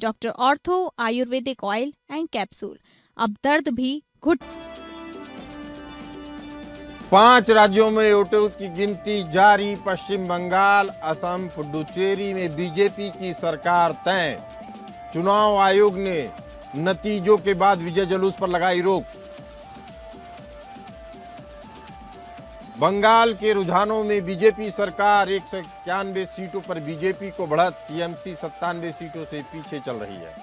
Doctor ortho Ayurvedic oil and capsule. अब दर्द भी घुट। 5 राज्यों में वोटों की गिनती जारी। पश्चिम बंगाल, असम, पुडुचेरी में बीजेपी की सरकार तय। चुनाव आयोग ने नतीजों के बाद विजय जुलूस पर लगाई रोक। बंगाल के रुझानों में बीजेपी सरकार 191 सीटों पर बीजेपी को बढ़त। टीएमसी 97 सीटों से पीछे चल रही है।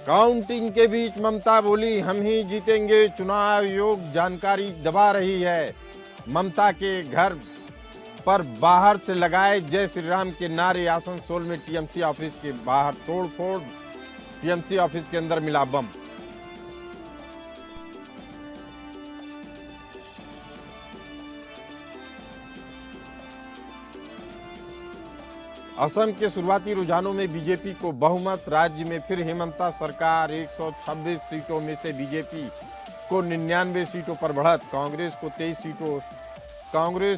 काउंटिंग के बीच ममता बोली, हम ही जीतेंगे। चुनाव आयोग जानकारी दबा रही है। ममता के घर पर बाहर से लगाए जय श्री राम के नारे। आसनसोल में टीएमसी ऑफिस के बाहर तोड़फोड़। टीएमसी ऑफिस के अंदर मिला बम। असम के शुरुआती रुझानों में बीजेपी को बहुमत। राज्य में फिर हेमंता सरकार। 126 सीटों में से बीजेपी को 99 सीटों पर बढ़त। कांग्रेस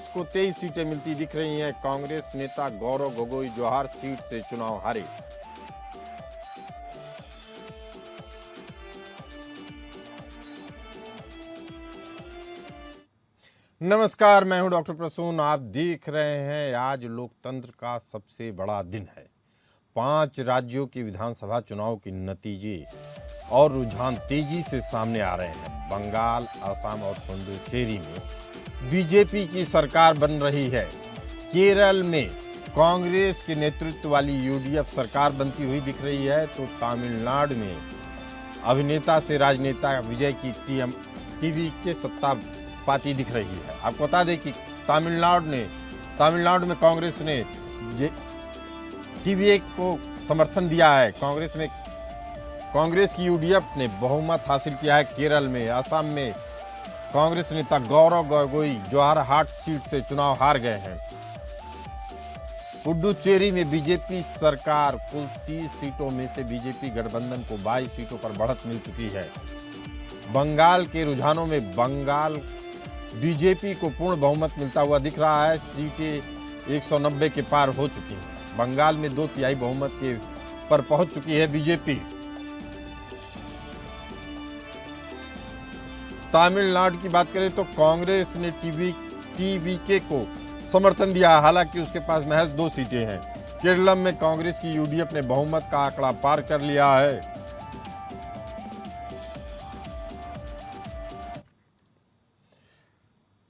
को 23 सीटें मिलती दिख रही हैं। कांग्रेस नेता गौरव गोगोई जोहार सीट से चुनाव हारे। नमस्कार, मैं हूं डॉक्टर प्रसून। आप देख रहे हैं आज लोकतंत्र का सबसे बड़ा दिन है। 5 राज्यों के विधानसभा चुनाव के नतीजे और रुझान तेजी से सामने आ रहे हैं। बंगाल, असम और पुडुचेरी में बीजेपी की सरकार बन रही है। केरल में कांग्रेस के नेतृत्व वाली यूडीएफ सरकार बनती हुई दिख रही है। तो तमिलनाडु में अभिनेता से राजनेता विजय की टीवी के सत्ता पाती दिख रही है। आपको बता दें कि तमिलनाडु में कांग्रेस ने टीवीए को समर्थन दिया है। कांग्रेस की यूडीएफ ने बहुमत हासिल किया है। केरल में, असम में कांग्रेस नेता गौरव गोगोई जोहारहाट सीट से चुनाव हार गए हैं। पुडुचेरी में बीजेपी सरकार कुल 30 सीटों में से बीजेपी गठबंधन को 22 सीटों पर बढ़त मिल चुकी है। बंगाल के रुझानों में बंगाल बीजेपी को पूर्ण बहुमत मिलता हुआ दिख रहा है। सीटें 190 के पार हो चुकी हैं। बंगाल में 2/3 बहुमत के पर पहुंच चुकी है बीजेपी। तमिलनाडु की बात करें तो कांग्रेस ने टीवीके को समर्थन दिया, हालांकि उसके पास महज 2 सीटें हैं। केरल में कांग्रेस की यूडीएफ ने बहुमत का आंकड़ा पार कर लिया है।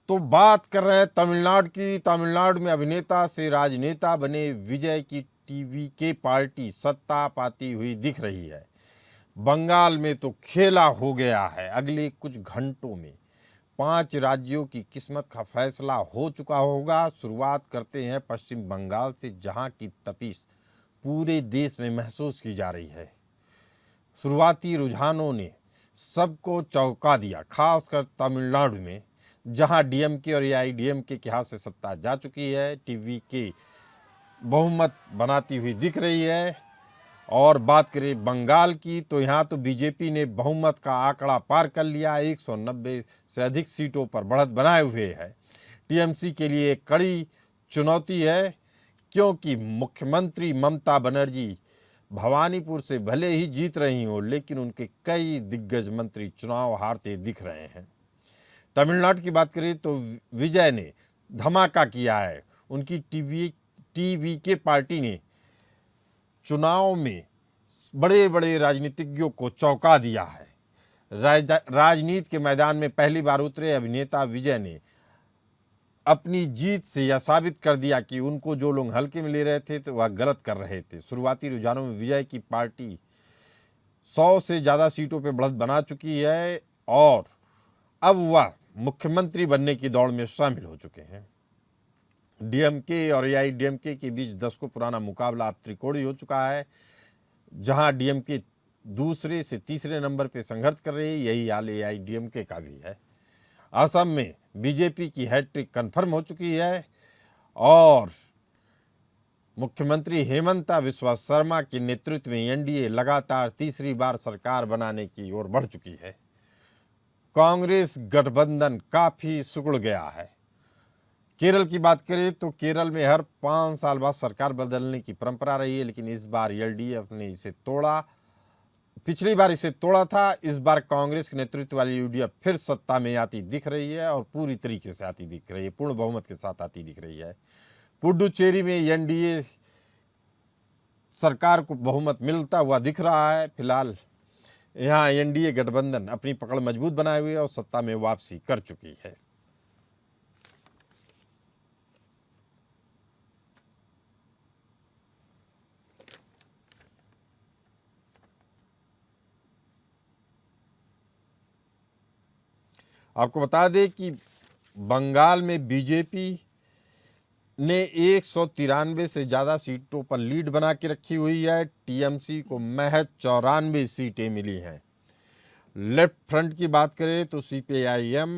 तो बात कर रहे हैं तमिलनाडु की। तमिलनाडु में अभिनेता से राजनेता बने विजय की टीवीके पार्टी सत्ता पाती हुई दिख रही है। बंगाल में तो खेला हो गया है। अगले कुछ घंटों में 5 राज्यों की किस्मत का फैसला हो चुका होगा। शुरुआत करते हैं पश्चिम बंगाल से, जहां की तपिश पूरे देश में महसूस की जा रही है। शुरुआती रुझानों ने सबको चौंका दिया, खासकर तमिलनाडु में, जहां डीएमके और एआईडीएमके के हाथ से सत्ता जा चुकी है। टीवीके बहुमत बनाती हुई दिख रही है। और बात करें बंगाल की तो यहाँ तो बीजेपी ने बहुमत का आंकड़ा पार कर लिया। 190 से अधिक सीटों पर बढ़त बनाए हुए है। टीएमसी के लिए एक कड़ी चुनौती है, क्योंकि मुख्यमंत्री ममता बनर्जी भवानीपुर से भले ही जीत रही हो, लेकिन उनके कई दिग्गज मंत्री चुनाव हारते दिख रहे हैं। तमिलनाडु की बात करें तो विजय ने धमाका किया है। उनकी टीवीके पार्टी ने चुनाव में बड़े बड़े राजनीतिज्ञों को चौंका दिया है। राजनीति के मैदान में पहली बार उतरे अभिनेता विजय ने अपनी जीत से यह साबित कर दिया कि उनको जो लोग हल्के में ले रहे थे तो वह गलत कर रहे थे। शुरुआती रुझानों में विजय की पार्टी 100 से ज़्यादा सीटों पर बढ़त बना चुकी है और अब वह मुख्यमंत्री बनने की दौड़ में शामिल हो चुके हैं। डीएमके और एआईडीएमके के बीच दशकों पुराना मुकाबला अब त्रिकोणीय हो चुका है, जहां डीएमके दूसरे से तीसरे नंबर पर संघर्ष कर रही है। यही हाल एआईडीएमके का भी है। असम में बीजेपी की हैट्रिक कन्फर्म हो चुकी है और मुख्यमंत्री हेमंता बिस्वा शर्मा के नेतृत्व में एनडीए लगातार तीसरी बार सरकार बनाने की ओर बढ़ चुकी है। कांग्रेस गठबंधन काफी सिकुड़ गया है। केरल की बात करें तो केरल में हर 5 साल बाद सरकार बदलने की परंपरा रही है, लेकिन इस बार एलडीएफ ने इसे तोड़ा। पिछली बार इसे तोड़ा था, इस बार कांग्रेस के नेतृत्व वाली यूडीएफ फिर सत्ता में आती दिख रही है और पूरी तरीके से आती दिख रही है, पूर्ण बहुमत के साथ आती दिख रही है। पुडुचेरी में एनडीए सरकार को बहुमत मिलता हुआ दिख रहा है। फिलहाल यहाँ एनडीए गठबंधन अपनी पकड़ मजबूत बनाए हुए और सत्ता में वापसी कर चुकी है। आपको बता दें कि बंगाल में बीजेपी ने 193 से ज़्यादा सीटों पर लीड बना के रखी हुई है। टीएमसी को महज 94 सीटें मिली हैं। लेफ्ट फ्रंट की बात करें तो सीपीआईएम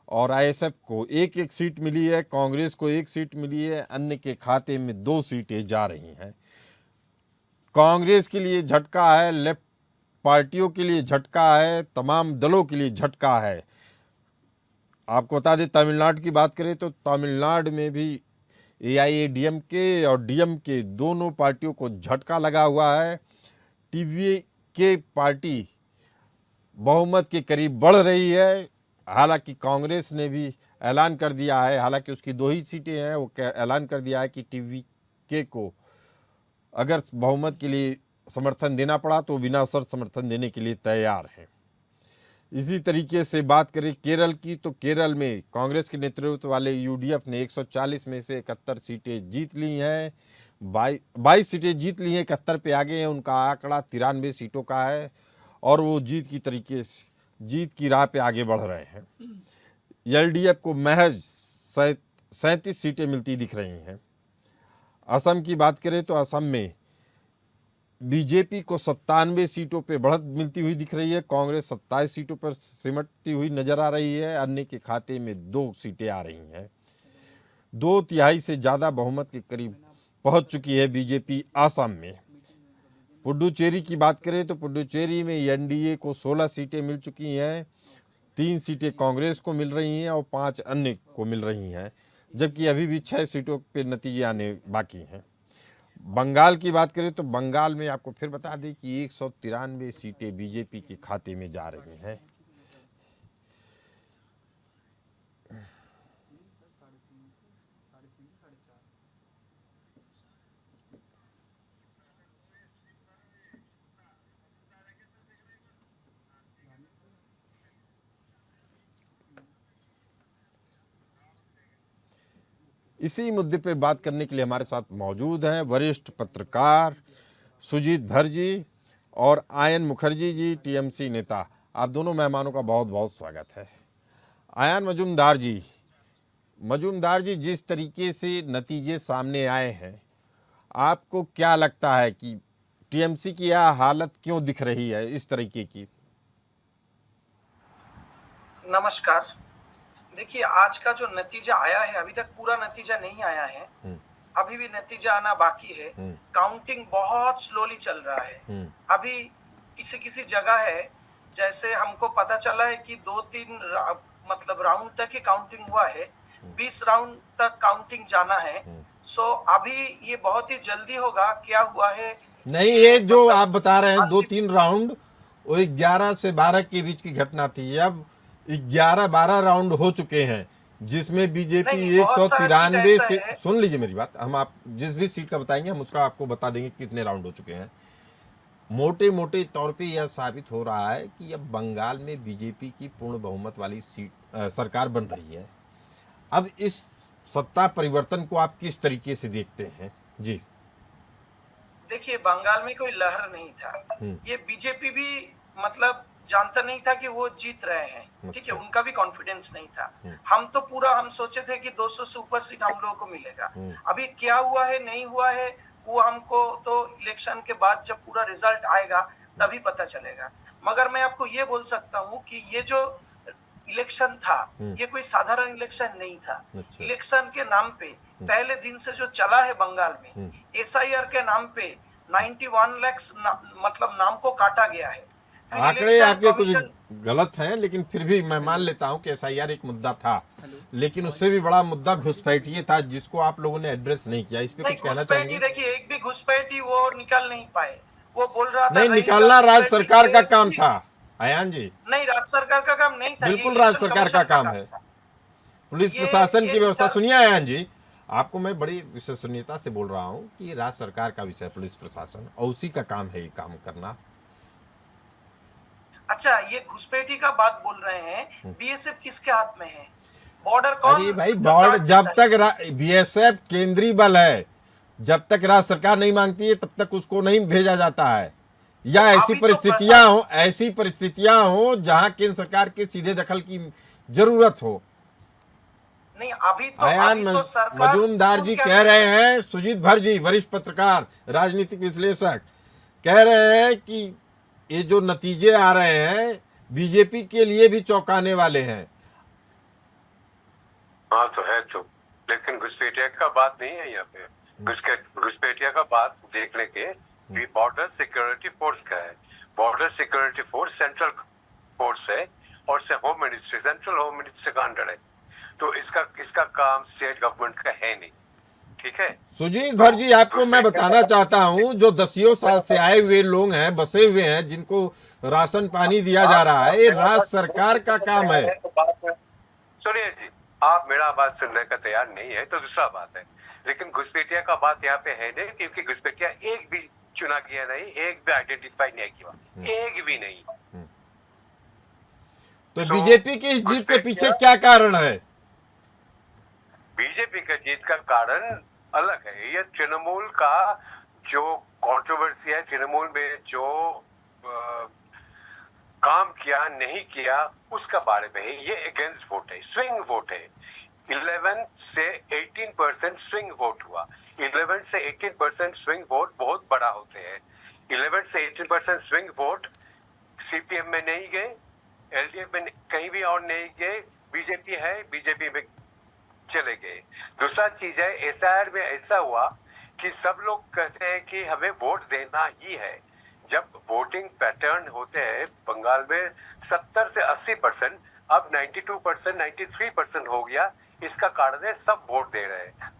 और आईएसएफ को एक एक सीट मिली है, कांग्रेस को एक सीट मिली है, अन्य के खाते में 2 सीटें जा रही हैं। कांग्रेस के लिए झटका है, लेफ्ट पार्टियों के लिए झटका है, तमाम दलों के लिए झटका है। आपको बता दें तमिलनाडु की बात करें तो तमिलनाडु में भी एआईएडीएमके और डीएमके दोनों पार्टियों को झटका लगा हुआ है। टीवीके पार्टी बहुमत के करीब बढ़ रही है। हालांकि कांग्रेस ने भी ऐलान कर दिया है, हालांकि उसकी 2 ही सीटें हैं, वो ऐलान कर दिया है कि टीवीके को अगर बहुमत के लिए समर्थन देना पड़ा तो बिना शर्त समर्थन देने के लिए तैयार है। इसी तरीके से बात करें केरल की तो केरल में कांग्रेस के नेतृत्व वाले यूडीएफ ने 140 में से 71 सीटें जीत ली हैं। 22 सीटें जीत ली हैं, 71 पे आगे हैं। उनका आंकड़ा 93 सीटों का है और वो जीत की राह पे आगे बढ़ रहे हैं। एलडीएफ को महज 37 सीटें मिलती दिख रही हैं। असम की बात करें तो असम में बीजेपी को 97 सीटों पे बढ़त मिलती हुई दिख रही है। कांग्रेस 27 सीटों पर सिमटती हुई नजर आ रही है। अन्य के खाते में 2 सीटें आ रही हैं। 2/3 से ज़्यादा बहुमत के करीब पहुंच चुकी है बीजेपी असम में। पुडुचेरी की बात करें तो पुडुचेरी में एनडीए को 16 सीटें मिल चुकी हैं। 3 सीटें कांग्रेस को मिल रही हैं और 5 अन्य को मिल रही हैं, जबकि अभी भी 6 सीटों पे नतीजे आने बाकी हैं। बंगाल की बात करें तो बंगाल में आपको फिर बता दें कि 193 सीटें बीजेपी के खाते में जा रही हैं। इसी मुद्दे पे बात करने के लिए हमारे साथ मौजूद हैं वरिष्ठ पत्रकार सुजीत भर जी और आयन मुखर्जी जी, टीएमसी नेता। आप दोनों मेहमानों का बहुत बहुत स्वागत है। आयन मजूमदार जी, जिस तरीके से नतीजे सामने आए हैं, आपको क्या लगता है कि टीएमसी की यह हालत क्यों दिख रही है इस तरीके की? नमस्कार। देखिए, आज का जो नतीजा आया है, अभी तक पूरा नतीजा नहीं आया है। अभी भी नतीजा आना बाकी है। काउंटिंग बहुत स्लोली चल रहा है। अभी किसी किसी जगह है, जैसे हमको पता चला है कि 2-3 मतलब राउंड तक ही काउंटिंग हुआ है। 20 राउंड तक काउंटिंग जाना है। सो अभी ये बहुत ही जल्दी होगा। क्या हुआ है नहीं, ये जो आप बता रहे हैं 2-3 राउंड, वो 11 से 12 के बीच की घटना थी। अब 11-12 राउंड हो चुके हैं, जिसमें बीजेपी 193 से, सुन लीजिए मेरी बात, हम आप जिस भी सीट का बताएंगे हम उसका आपको बता देंगे कितने राउंड हो चुके हैं। मोटे मोटे तौर पे यह साबित हो रहा है कि अब बंगाल में बीजेपी की पूर्ण बहुमत वाली सरकार बन रही है। अब इस सत्ता परिवर्तन को आप किस तरीके से देखते हैं? जी देखिए, बंगाल में कोई लहर नहीं था। ये बीजेपी भी मतलब जानता नहीं था कि वो जीत रहे हैं। ठीक है, उनका भी कॉन्फिडेंस नहीं था। हम सोचे थे कि 200 से ऊपर सीट हम लोगों को मिलेगा। अभी क्या हुआ है नहीं हुआ है वो हमको तो इलेक्शन के बाद जब पूरा रिजल्ट आएगा तभी पता चलेगा। मगर मैं आपको ये बोल सकता हूँ कि ये जो इलेक्शन था, ये कोई साधारण इलेक्शन नहीं था। इलेक्शन के नाम पे पहले दिन से जो चला है बंगाल में, एसआईआर के नाम पे 91 लाख मतलब नाम को काटा गया है। आंकड़े आपके कुछ गलत हैं, लेकिन फिर भी मैं मान लेता हूं कि एसआईआर एक मुद्दा था, लेकिन उससे भी बड़ा मुद्दा घुसपैठिए था, जिसको आप लोगों ने एड्रेस नहीं किया। इस पे कुछ कहना चाहेंगे? देखिए, एक भी घुसपैठी वो निकाल नहीं पाए। वो बोल रहा था नहीं, निकालना राज्य सरकार का काम था अयान जी। नहीं, राज्य सरकार का काम नहीं था, बिल्कुल राज्य सरकार का काम है। पुलिस प्रशासन की व्यवस्था सुनिए अयान जी, आपको मैं बड़ी विश्वसनीयता से बोल रहा हूँ कि राज्य सरकार का विषय पुलिस प्रशासन, और उसी का काम है ये काम करना। अच्छा, ये घुसपैठी का बात बोल रहे हैं, बीएसएफ किसके हाथ में है? बॉर्डर कौन? अरे भाई, बॉर्डर जब तक बीएसएफ केंद्रीय बल है, जब तक राज्य सरकार नहीं मांगती है तब तक उसको नहीं भेजा जाता है, या ऐसी परिस्थितियां हो जहां केंद्र सरकार के सीधे दखल की जरूरत हो। नहीं, अयान मजूमदार जी कह रहे हैं, सुजीत भर जी वरिष्ठ पत्रकार राजनीतिक विश्लेषक कह रहे हैं कि ये जो नतीजे आ रहे हैं बीजेपी के लिए भी चौंकाने वाले हैं। हाँ तो है, तो लेकिन घुसपैठिया का बात नहीं है यहाँ पे। घुसपैठिया का बात देखने के भी बॉर्डर सिक्योरिटी फोर्स का है। Border security force central force है और home ministry, central home ministry का अंडर है, तो इसका काम स्टेट गवर्नमेंट का है नहीं, ठीक है। सुजीत भर जी, आपको मैं बताना चाहता हूं, जो दसियों साल से आए हुए लोग हैं, बसे हुए हैं, जिनको राशन पानी दिया जा रहा है, ये राज्य सरकार का काम है। सुनिए जी, आप मेरा बात सुनने का तैयार नहीं है तो दूसरा बात है, लेकिन घुसपैठिया का बात यहाँ पे है नहीं, क्योंकि घुसपैठिया एक भी चुना गया नहीं, एक भी आइडेंटिफाई नहीं किया, एक भी नहीं। तो बीजेपी की इस जीत के पीछे क्या कारण है? बीजेपी का जीत का कारण अलग है। ये तृणमूल का जो कंट्रोवर्सी है, तृणमूल में जो काम किया नहीं किया उसका बारे में है। ये अगेंस्ट वोट है, स्विंग वोट है। 11 से 18% स्विंग वोट हुआ। 11 से 18% स्विंग वोट बहुत बड़ा होते हैं। 11 से 18% स्विंग वोट सीपीएम में नहीं गए, एलडीएफ में कहीं भी और नहीं गए, बीजेपी है, बीजेपी में चले गए। दूसरा चीज है, एसआईआर में ऐसा हुआ कि सब लोग कहते हैं कि हमें वोट देना ही है। जब वोटिंग पैटर्न होते हैं बंगाल में 70 से 80%, अब 92%, 93% हो गया। इसका कारण है सब वोट दे रहे हैं,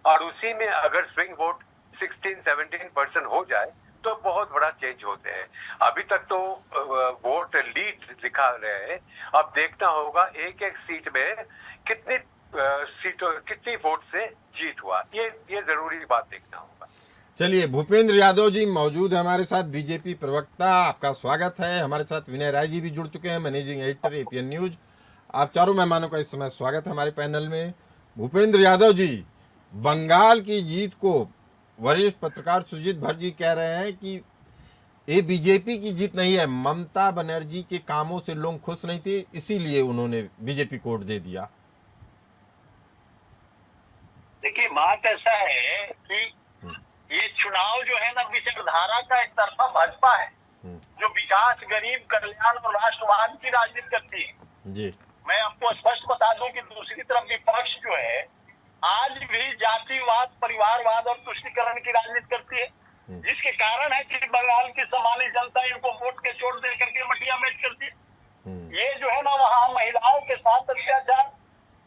और उसी में अगर स्विंग वोट 16-17% हो जाए तो बहुत बड़ा चेंज होते हैं। अभी तक तो वोट लीड दिखा रहे हैं, अब देखना होगा एक एक सीट में कितनी सीटों, कितनी वोट से जीत हुआ, ये जरूरी बात देखना होगा। चलिए, भूपेंद्र यादव जी मौजूद है हमारे साथ, बीजेपी प्रवक्ता, आपका स्वागत है। हमारे साथ विनय राय जी भी जुड़ चुके हैं, मैनेजिंग एडिटर एपीएन न्यूज। आप चारों मेहमानों का इस समय स्वागत है हमारे पैनल में। भूपेंद्र यादव जी, बंगाल की जीत को वरिष्ठ पत्रकार सुजीत भर जी कह रहे हैं कि ये बीजेपी की जीत नहीं है, ममता बनर्जी के कामों से लोग खुश नहीं थे, इसीलिए उन्होंने बीजेपी को वोट दे दिया। देखिए, बात ऐसा है कि ये चुनाव जो है ना, विचारधारा का एक तरफा भाजपा है जो विकास, गरीब कल्याण और राष्ट्रवाद की राजनीति करती है जी। मैं आपको स्पष्ट बता दूं कि दूसरी तरफ विपक्ष जो है आज भी जातिवाद, परिवारवाद और तुष्टीकरण की राजनीति करती है, जिसके कारण है कि बंगाल की सामान्य जनता इनको वोट के चोट दे करके मटिया मेट करती है। ये जो है ना, वहां महिलाओं के साथ अत्याचार,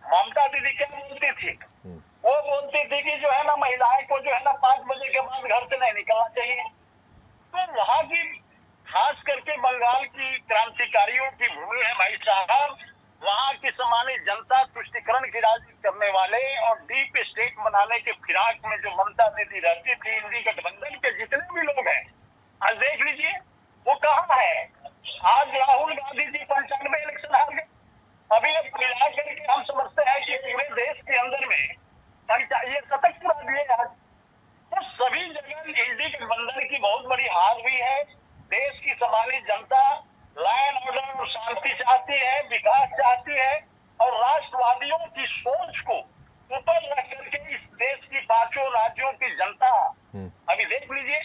ममता दीदी क्या बोलती थी? वो बोलती थी कि जो है ना, महिलाएं को जो है ना 5 बजे के बाद घर से नहीं निकलना चाहिए। तो वहां की, खास करके बंगाल की क्रांतिकारियों की भूमि है भाई साहब। वहां की सामान्य जनता तुष्टीकरण की राजनीति करने वाले और डीप स्टेट बनाने के फिराक में जो ममता दीदी रहती थी, इंडी गठबंधन के जितने भी लोग हैं, आज देख लीजिए वो कहाँ है। आज राहुल गांधी जी 95 इलेक्शन हार गए। अभी मिला करके हम समझते हैं कि पूरे देश के अंदर में ये शतक पूरा दिए आज। तो सभी जगह इंडी गठबंधन की बहुत बड़ी हार हुई है। देश की सामान्य जनता लॉ एंड ऑर्डर और शांति चाहती है, विकास चाहती है, और राष्ट्रवादियों की सोच को ऊपर रख करके इस देश की 5 राज्यों की जनता, अभी देख लीजिए,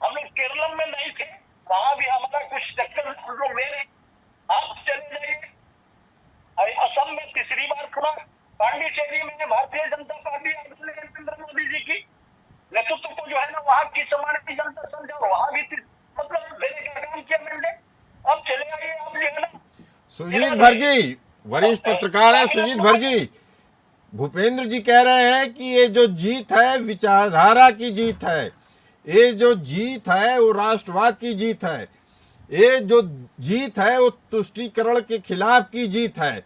हम लोग केरल में नहीं थे, वहां भी हमारा कुछ टक्कर हम लोग ले रहे। आप चले जाइए असम में तीसरी बार खुला, पांडिचेरी में भारतीय जनता पार्टी नरेंद्र मोदी जी की नेतृत्व को जो है ना, वहां की सामान्य जनता समझा, वहां भी मतलब देने का काम किया मैंने। अब चले आइए आप जो है ना। सुजीत भरजी, वरिष्ठ पत्रकार है सुजीत भरजी, भूपेंद्र जी कह रहे हैं कि ये जो जीत है विचारधारा की जीत है, ये जो जीत है वो राष्ट्रवाद की जीत है, ये जो जीत है वो तुष्टीकरण के खिलाफ की जीत है।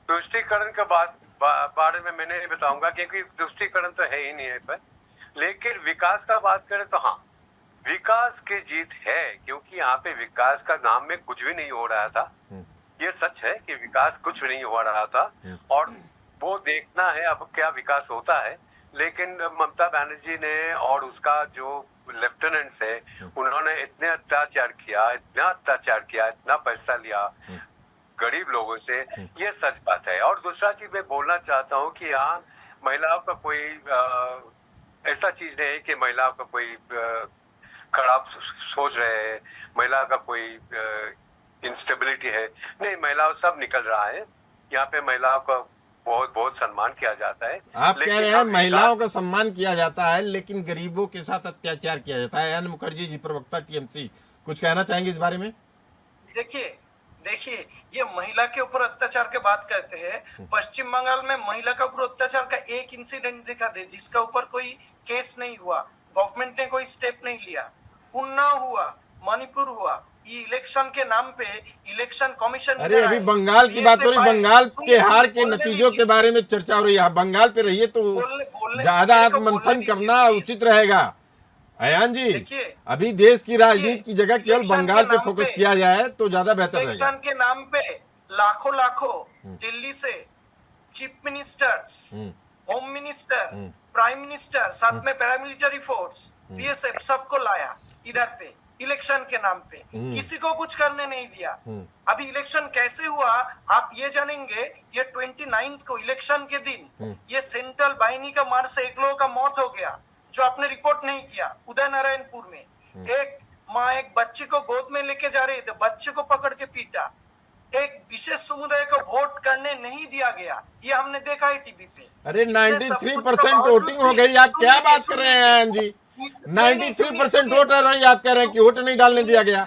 तुष्टीकरण के बारे में मैं नहीं बताऊंगा, क्योंकि तुष्टीकरण तो है ही नहीं है पर, लेकिन विकास का बात करें तो हाँ, विकास की जीत है, क्योंकि यहाँ पे विकास का नाम में कुछ भी नहीं हो रहा था। ये सच है कि विकास कुछ भी नहीं हो रहा था, और वो देखना है अब क्या विकास होता है। लेकिन ममता बनर्जी ने और उसका जो लेफ्टिनेंट्स है, उन्होंने इतने अत्याचार किया, इतना पैसा लिया गरीब लोगों से, ये सच बात है। और दूसरा चीज मैं बोलना चाहता हूँ कि यहाँ महिलाओं का कोई ऐसा चीज नहीं है कि महिलाओं का कोई खराब सोच रहे हैं, महिला का कोई इंस्टेबिलिटी है, नहीं, महिलाओं सब निकल रहा है। यहाँ पे महिलाओं का बहुत बहुत सम्मान किया जाता है। आप कह रहे हैं महिलाओं का सम्मान किया जाता है, लेकिन गरीबों के साथ अत्याचार किया जाता है। एन मुखर्जी जी, प्रवक्ता टीएमसी, कुछ कहना चाहेंगे इस बारे में? देखिए ये महिला के ऊपर अत्याचार की बात करते हैं। पश्चिम बंगाल में महिला के ऊपर अत्याचार का एक इंसिडेंट दिखा दे जिसका ऊपर कोई केस नहीं हुआ, गवर्नमेंट ने कोई स्टेप नहीं लिया। उन्नाव हुआ, मणिपुर हुआ, ये इलेक्शन के नाम पे इलेक्शन कमीशन। अरे अभी बंगाल की बात हो रही, बंगाल के हार के नतीजों के बारे में चर्चा हो रही है। बंगाल पे रहिए तो ज्यादा आत्ममंथन करना उचित रहेगा। अयान जी, अभी देश की राजनीति की जगह केवल बंगाल पे फोकस किया जाए तो ज्यादा बेहतर रहेगा। इलेक्शन के नाम पे लाखों दिल्ली से chief ministers, home minister, prime minister, साथ में पैरामिलिट्री फोर्स, बीएसएफ सबको लाया इधर पे इलेक्शन के नाम पे, किसी को कुछ करने नहीं दिया। अभी इलेक्शन कैसे हुआ आप ये जानेंगे। ये 29 को इलेक्शन के दिन ये सेंट्रल बाहिनी का मार से 1 लोगों का मौत हो गया, जो आपने रिपोर्ट नहीं किया। उदय नारायणपुर में एक माँ एक बच्चे को गोद में लेके जा रही थी, बच्चे को पकड़ के पीटा। एक विशेष समुदाय को वोट करने नहीं दिया गया, ये हमने देखा है टीवी पे। अरे 93% वोटिंग हो गई, आप क्या बात कर रहे हैं अयान जी? 93% वोट आ रही, आप कह रहे हैं कि वोट नहीं डालने दिया गया।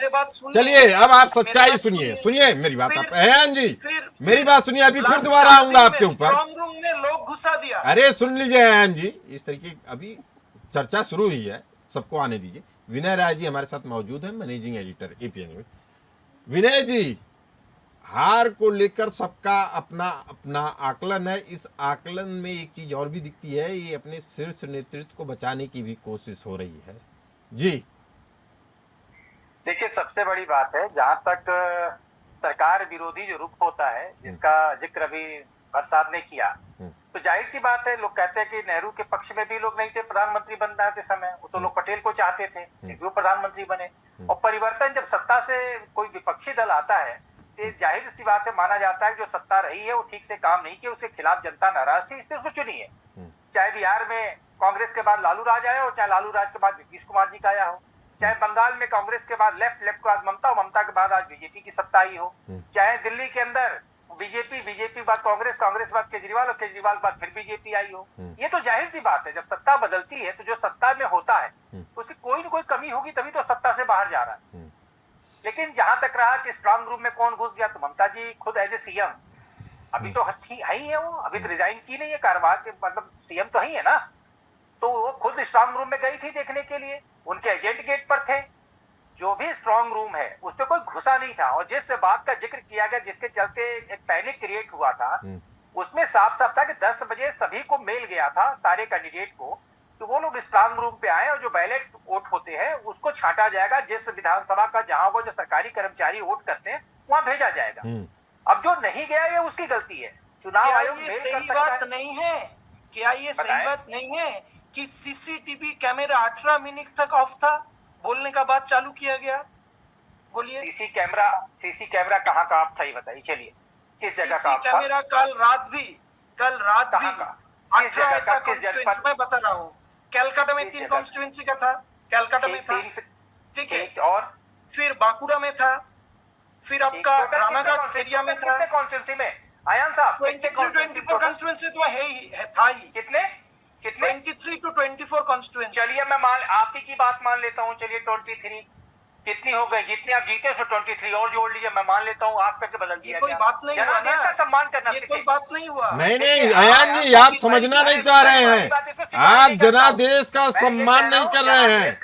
चलिए अब आप सच्चाई सुनिए मेरी बात। आप अयान जी मेरी बात सुनिए, अभी फिर दोबारा आऊंगा आपके ऊपर। स्ट्रांग रूम में लोग घुसा दिया। अरे सुन लीजिए अयान जी, इस तरीके अभी चर्चा शुरू हुई है, सबको आने दीजिए। विनय राय जी हमारे साथ मौजूद है, मैनेजिंग एडिटर एपीएन न्यूज। विनय जी, हार को लेकर सबका अपना अपना आकलन है। इस आकलन में एक चीज और भी दिखती है, ये अपने शीर्ष नेतृत्व को बचाने की भी कोशिश हो रही है। जी देखिए, सबसे बड़ी बात है, जहां तक सरकार विरोधी जो रुख होता है, जिसका जिक्र अभी प्रसाद ने किया, तो जाहिर सी बात है, लोग कहते हैं कि नेहरू के पक्ष में भी लोग नहीं थे प्रधानमंत्री बनने के समय, वो तो लोग पटेल को चाहते थे कि वो प्रधानमंत्री बने। और परिवर्तन जब सत्ता से कोई विपक्षी दल आता है, तो जाहिर सी बात है, माना जाता है कि जो सत्ता रही है वो ठीक से काम नहीं किया, उसके खिलाफ जनता नाराज थी, इसलिए उसको चुनी है। चाहे बिहार में कांग्रेस के बाद लालू राज आया हो, चाहे लालू राज के बाद नीतीश कुमार जी का आया हो, चाहे बंगाल में कांग्रेस के बाद लेफ्ट के बाद ममता, ममता के बाद आज बीजेपी की सत्ता आई हो, चाहे दिल्ली के अंदर बीजेपी बाद कांग्रेस बाद केजरीवाल और केजरीवाल बाद फिर बीजेपी आई हो। ये तो जाहिर सी बात है, जब सत्ता बदलती है तो जो सत्ता में होता है तो उसकी कोई न कोई कमी होगी, तभी तो सत्ता से बाहर जा रहा है। लेकिन जहां तक रहा कि स्ट्रांग रूम में कौन घुस गया, तो ममता जी खुद एज ए सीएम अभी तो है ही है, वो अभी तो रिजाइन की नहीं है कारवार के, मतलब सीएम तो ही है ना, तो वो खुद स्ट्रांग रूम में गई थी देखने के लिए, उनके एजेंट गेट पर थे। जो भी स्ट्रांग रूम है उसमें कोई घुसा नहीं था, और जिस बात का जिक्र किया गया जिसके चलते एक पैनिक क्रिएट हुआ था, उसमें साफ साफ था कि 10 बजे सभी को मेल गया था, सारे कैंडिडेट को, तो वो लोग स्ट्रांग रूम पे आए और जो बैलेट वोट होते हैं उसको छांटा जाएगा, जिस विधानसभा का जहां वो जो सरकारी कर्मचारी वोट करते हैं वहां भेजा जाएगा। अब जो नहीं गया ये उसकी गलती है, चुनाव आयोग मेल कर सकता है। बात नहीं है क्या, ये सही बात नहीं है कि सीसीटीवी कैमरा 18 मिनट तक ऑफ था, बोलने का बात चालू किया गया? बोलिए। सीसी कैमरा कहाँ का ऑफ था ये बताइए, चलिए किस जगह का ऑफ था? कैमरा कल रात भी 18 ऐसा कॉन्स्टिट्यूएंसी मैं बता रहा हूँ, कैलकाटा में 3 कॉन्स्टिट्यूएंसी का था, कैलकाटा में था, ठीक है, और फिर बांकुड़ा में था, फिर आपका रानाघाट एरिया में था। कॉन्स्टिट्यूएंसी में आयान साहब 24 कॉन्स्टिट्यूएंसी तो है ही है, था ही। कितने 23 to 24 कॉन्स्टिट्यूएंसी। चलिए मैं आप ही की बात मान लेता हूँ, चलिए 23 कितनी हो गई? जितनी आप जीते उसमें 23 और जोड़ लीजिए, मैं मान लेता हूँ, आप करके बदल दिया। ये कोई बात नहीं हुआ ना, का सम्मान करना ये कोई बात नहीं हुआ। नहीं अयान जी, आप समझना नहीं चाह रहे हैं। आप जनादेश का सम्मान नहीं कर रहे हैं,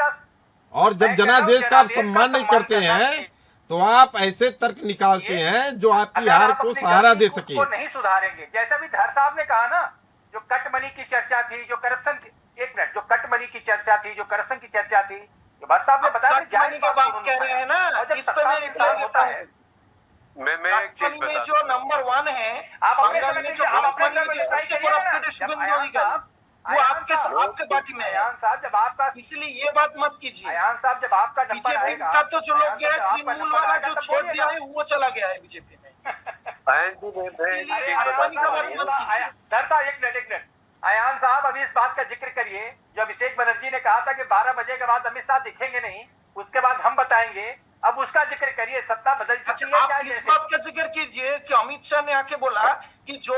और जब जनादेश का आप सम्मान नहीं करते हैं तो आप ऐसे तर्क निकालते हैं जो आपकी हार को सहारा दे सके। नहीं सुधारेंगे, जैसा भी धर साहब ने कहा ना, जो कट मनी की चर्चा थी, जो करप्शन की, एक मिनट, जो कट मनी की चर्चा थी, जो करप्शन की चर्चा थी, जो भट्ट साहब ने बताया, जाने की बात कह रहे हैं ना, इस पे मैं रिप्लाई देता हूं। मैं एक चीज में जो नंबर 1 है, बंगाल में जो सबसे करप्टेड शुभेंदु अधिकारी, वो आपके पार्टी में है। साहब जब आपका, इसलिए ये बात मत कीजिए। अयान साहब जब आपका बीजेपी का तो जो लोग गया, तृणमूल वाला जो छोड़ दिया है वो चला गया है बीजेपी में। एक मिनट अयान साहब, अभी इस बात का जिक्र करिए जो अभिषेक बनर्जी ने कहा था कि 12 बजे के बाद अमित शाह दिखेंगे नहीं, उसके बाद हम बताएंगे। अब उसका जिक्र करिए, सत्ता बदल चुकी है। आप इस बात का जिक्र कीजिए कि अमित शाह ने आके बोला कि जो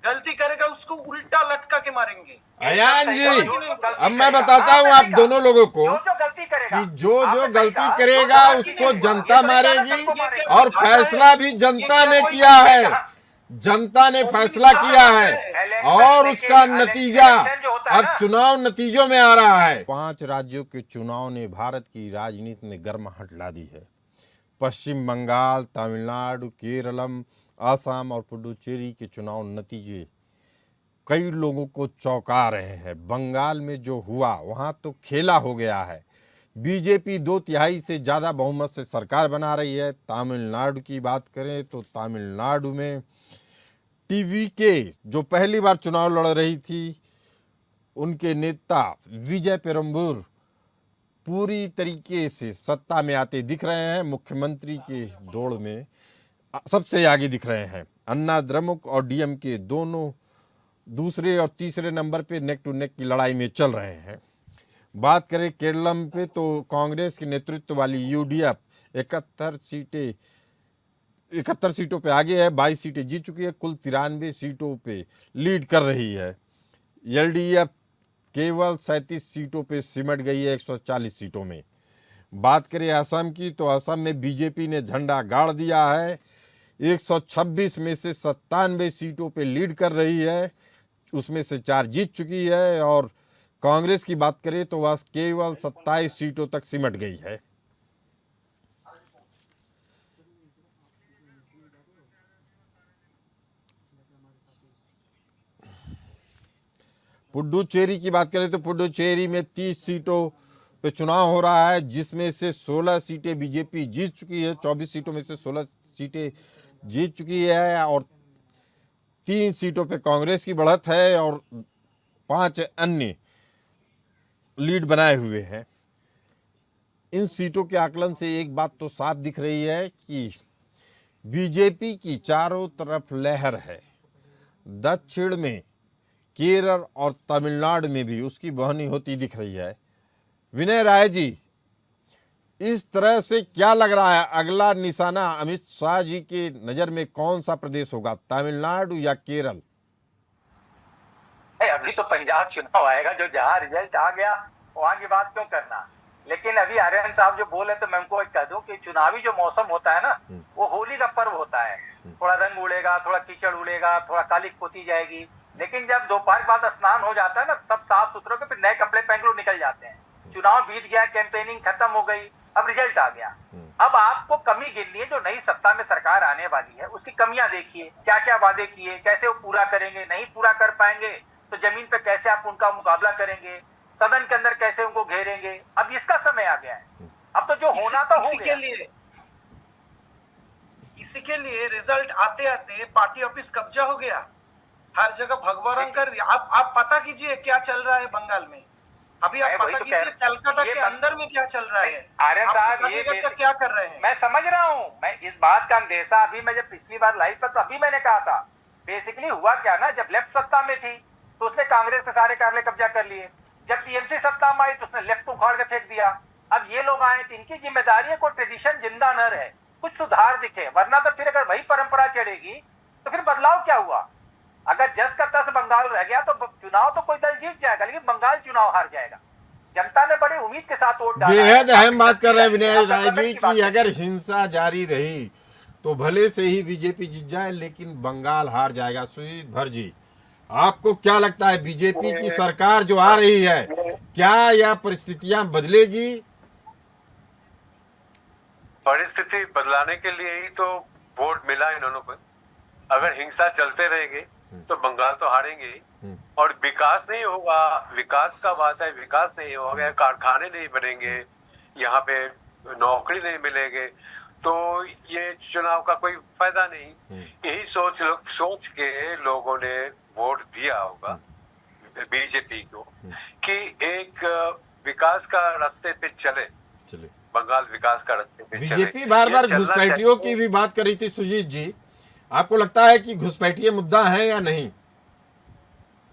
गलती करेगा उसको उल्टा लटका के मारेंगे। अयान जी, अब मैं बताता हूँ आप दोनों लोगों को जो गलती करेगा, कि जो गलती करेगा उसको जनता मारेगी, और फैसला भी जनता ने किया है। जनता ने फैसला किया है और उसका नतीजा अब चुनाव नतीजों में आ रहा है। 5 राज्यों के चुनाव ने भारत की राजनीति में गर्माहट ला दी है। पश्चिम बंगाल, तमिलनाडु, केरलम, असम और पुडुचेरी के चुनाव नतीजे कई लोगों को चौंका रहे हैं। बंगाल में जो हुआ वहां तो खेला हो गया है। बीजेपी 2/3 से ज़्यादा बहुमत से सरकार बना रही है। तमिलनाडु की बात करें तो तमिलनाडु में टीवीके जो पहली बार चुनाव लड़ रही थी, उनके नेता विजय पेरम्बूर पूरी तरीके से सत्ता में आते दिख रहे हैं। मुख्यमंत्री के दौड़ में सबसे आगे दिख रहे हैं। अन्ना द्रमुक और डीएमके दोनों दूसरे और तीसरे नंबर पे नेक टू नेक की लड़ाई में चल रहे हैं। बात करें केरलम पे तो कांग्रेस के नेतृत्व वाली यूडीएफ 71 सीटों पे आगे है, 22 सीटें जीत चुकी है, कुल 93 सीटों पे लीड कर रही है। एलडीएफ केवल 37 सीटों पे सिमट गई है 140 सीटों में। बात करें असम की तो असम में बीजेपी ने झंडा गाड़ दिया है, 126 में से 97 सीटों पे लीड कर रही है, उसमें से 4 जीत चुकी है। और कांग्रेस की बात करें तो वह केवल 27 सीटों तक सिमट गई है। पुडुचेरी की बात करें तो पुडुचेरी में 30 सीटों पे चुनाव हो रहा है, जिसमें से 16 सीटें बीजेपी जीत चुकी है। 24 सीटों में से 16 सीटें जीत चुकी है और 3 सीटों पे कांग्रेस की बढ़त है और 5 अन्य लीड बनाए हुए हैं। इन सीटों के आकलन से एक बात तो साफ दिख रही है कि बीजेपी की चारों तरफ लहर है। दक्षिण में केरल और तमिलनाडु में भी उसकी बहनी होती दिख रही है। विनय राय जी, इस तरह से क्या लग रहा है अगला निशाना अमित शाह जी के नजर में कौन सा प्रदेश होगा, तमिलनाडु या केरल? अभी तो पंजाब चुनाव आएगा, जो जहां रिजल्ट आ गया वहां की बात क्यों करना। लेकिन अभी आर्यन साहब जो बोले तो मैं उनको कह दूं कि चुनावी जो मौसम होता है ना, वो होली का पर्व होता है। थोड़ा रंग उड़ेगा, थोड़ा कीचड़ उड़ेगा, थोड़ा काली पोती जाएगी, लेकिन जब दोपहर बाद स्नान हो जाता है ना, सब साफ सुथरे पे फिर नए कपड़े पहन के निकल जाते हैं। चुनाव बीत गया, कैंपेनिंग खत्म हो गई, अब रिजल्ट आ गया। अब आपको कमी गिननी है जो नई सत्ता में सरकार आने वाली है, उसकी कमियां देखिए, क्या क्या वादे किए, कैसे वो पूरा करेंगे, नहीं पूरा कर पाएंगे तो जमीन पे कैसे आप उनका मुकाबला करेंगे, सदन के अंदर कैसे उनको घेरेंगे। अब इसका समय आ गया है। अब तो जो होना तो हो गया। इसी के लिए रिजल्ट आते आते पार्टी ऑफिस कब्जा हो गया, हर जगह भगवान कर दिया। आप पता कीजिए क्या चल रहा है बंगाल में। अभी आप पता कीजिए कलकत्ता के अंदर में क्या चल रहा है। आर्यन साहब ये क्या कर रहे हैं, मैं समझ रहा हूँ। मैं इस बात का अंदेशा, अभी मैं जब पिछली बार लाइव पर, तो अभी मैंने कहा था बेसिकली हुआ क्या ना, जब लेफ्ट सत्ता में थी तो उसने कांग्रेस के सारे कार्यालय कब्जा कर लिए। जब टीएमसी सत्ता में आई तो उसने लेफ्ट को उखाड़ के फेंक दिया। अब ये लोग आए तो इनकी जिम्मेदारी है कोई ट्रेडिशन जिंदा न रहे, कुछ सुधार दिखे, वरना तो फिर अगर वही परंपरा चढ़ेगी तो फिर बदलाव क्या हुआ। अगर जस का तस बंगाल रह गया तो चुनाव तो कोई दल जीत जाएगा, लेकिन बंगाल चुनाव हार जाएगा। जनता ने बड़ी उम्मीद के साथ वोट डाला है। बेहद अहम बात कर रहे हैं विनय आप राय जी डेवलपमेंट की बात कि करें। अगर हिंसा जारी रही तो भले से ही बीजेपी जीत जाए लेकिन बंगाल हार जाएगा। सुजीत भर जी, आपको क्या लगता है बीजेपी की सरकार जो आ रही है क्या यह परिस्थितियां बदलेगी? परिस्थिति बदलाने के लिए ही तो वोट मिला इन्होंने को। अगर हिंसा चलते रहेंगे तो बंगाल तो हारेंगे ही और विकास नहीं होगा। विकास का बात है, विकास नहीं होगा, कारखाने नहीं बनेंगे, यहाँ पे नौकरी नहीं मिलेंगे, तो ये चुनाव का कोई फायदा नहीं। यही सोच के लोगों ने वोट दिया होगा बीजेपी को कि एक विकास का रास्ते पे चले, बंगाल विकास का रास्ते पे चले। बीजेपी बार बार ये चलना घुसपैठियों चाहिए। की भी बात कर रही थी। सुजीत जी, आपको लगता है कि घुसपैठिये मुद्दा है या नहीं?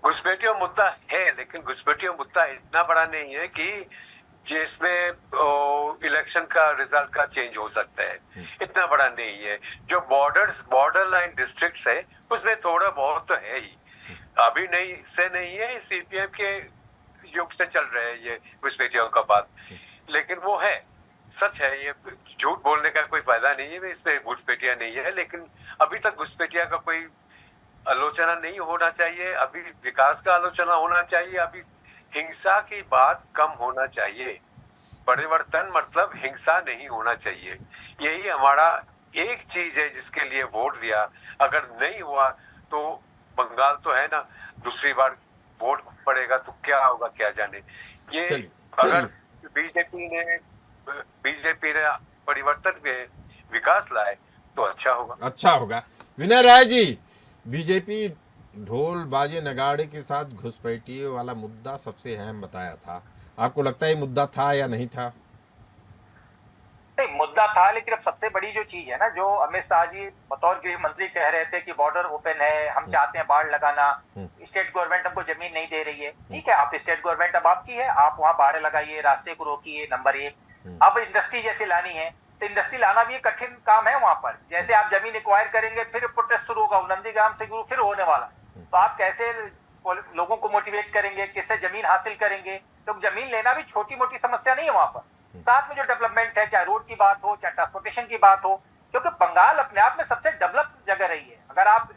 घुसपैठियों मुद्दा है, लेकिन घुसपैठियों मुद्दा इतना बड़ा नहीं है कि जिसमें इलेक्शन का रिजल्ट का चेंज हो सकता है। इतना बड़ा नहीं है। जो बॉर्डर लाइन डिस्ट्रिक्ट्स है उसमें थोड़ा बहुत तो है ही, अभी नहीं है, सीपीएम के युग से चल रहे हैं ये घुसपैठियों का बात, लेकिन वो है, सच है। ये झूठ बोलने का कोई फायदा नहीं है, इसमें घुसपैठिया नहीं है, लेकिन अभी तक घुसपैठिया का कोई आलोचना नहीं होना चाहिए। अभी विकास का आलोचना होना चाहिए, अभी हिंसा की बात कम होना चाहिए। परिवर्तन मतलब हिंसा नहीं होना चाहिए। यही हमारा एक चीज है जिसके लिए वोट दिया। अगर नहीं हुआ तो बंगाल तो है ना, दूसरी बार वोट पड़ेगा तो क्या होगा क्या जाने। ये अगर बीजेपी ने परिवर्तन में विकास लाए तो अच्छा होगा। विनय राय जी, बीजेपी ढोल बाजे नगाड़े के साथ घुसपैठिये वाला मुद्दा सबसे अहम बताया था। आपको लगता है ये मुद्दा था या नहीं था? नहीं, मुद्दा था, लेकिन अब सबसे बड़ी जो चीज है ना, जो अमित शाह जी बतौर गृह मंत्री कह रहे थे कि बॉर्डर ओपन है, हम चाहते हैं बाढ़ लगाना, स्टेट गवर्नमेंट हमको जमीन नहीं दे रही है। ठीक है, आप स्टेट गवर्नमेंट अब आपकी है, आप वहाँ बाढ़ लगाइए, रास्ते को रोकिए, नंबर 1। अब इंडस्ट्री जैसे लानी है तो इंडस्ट्री लाना भी एक कठिन काम है वहां पर। जैसे आप जमीन एक्वायर करेंगे फिर प्रोटेस्ट शुरू होगा, नंदीग्राम से फिर होने वाला, तो आप कैसे लोगों को मोटिवेट करेंगे, किससे जमीन हासिल करेंगे? तो जमीन लेना भी छोटी मोटी समस्या नहीं है वहां पर। साथ में जो डेवलपमेंट है, चाहे रोड की बात हो, चाहे ट्रांसपोर्टेशन की बात हो, क्योंकि बंगाल अपने आप में सबसे डेवलप जगह रही है। अगर आप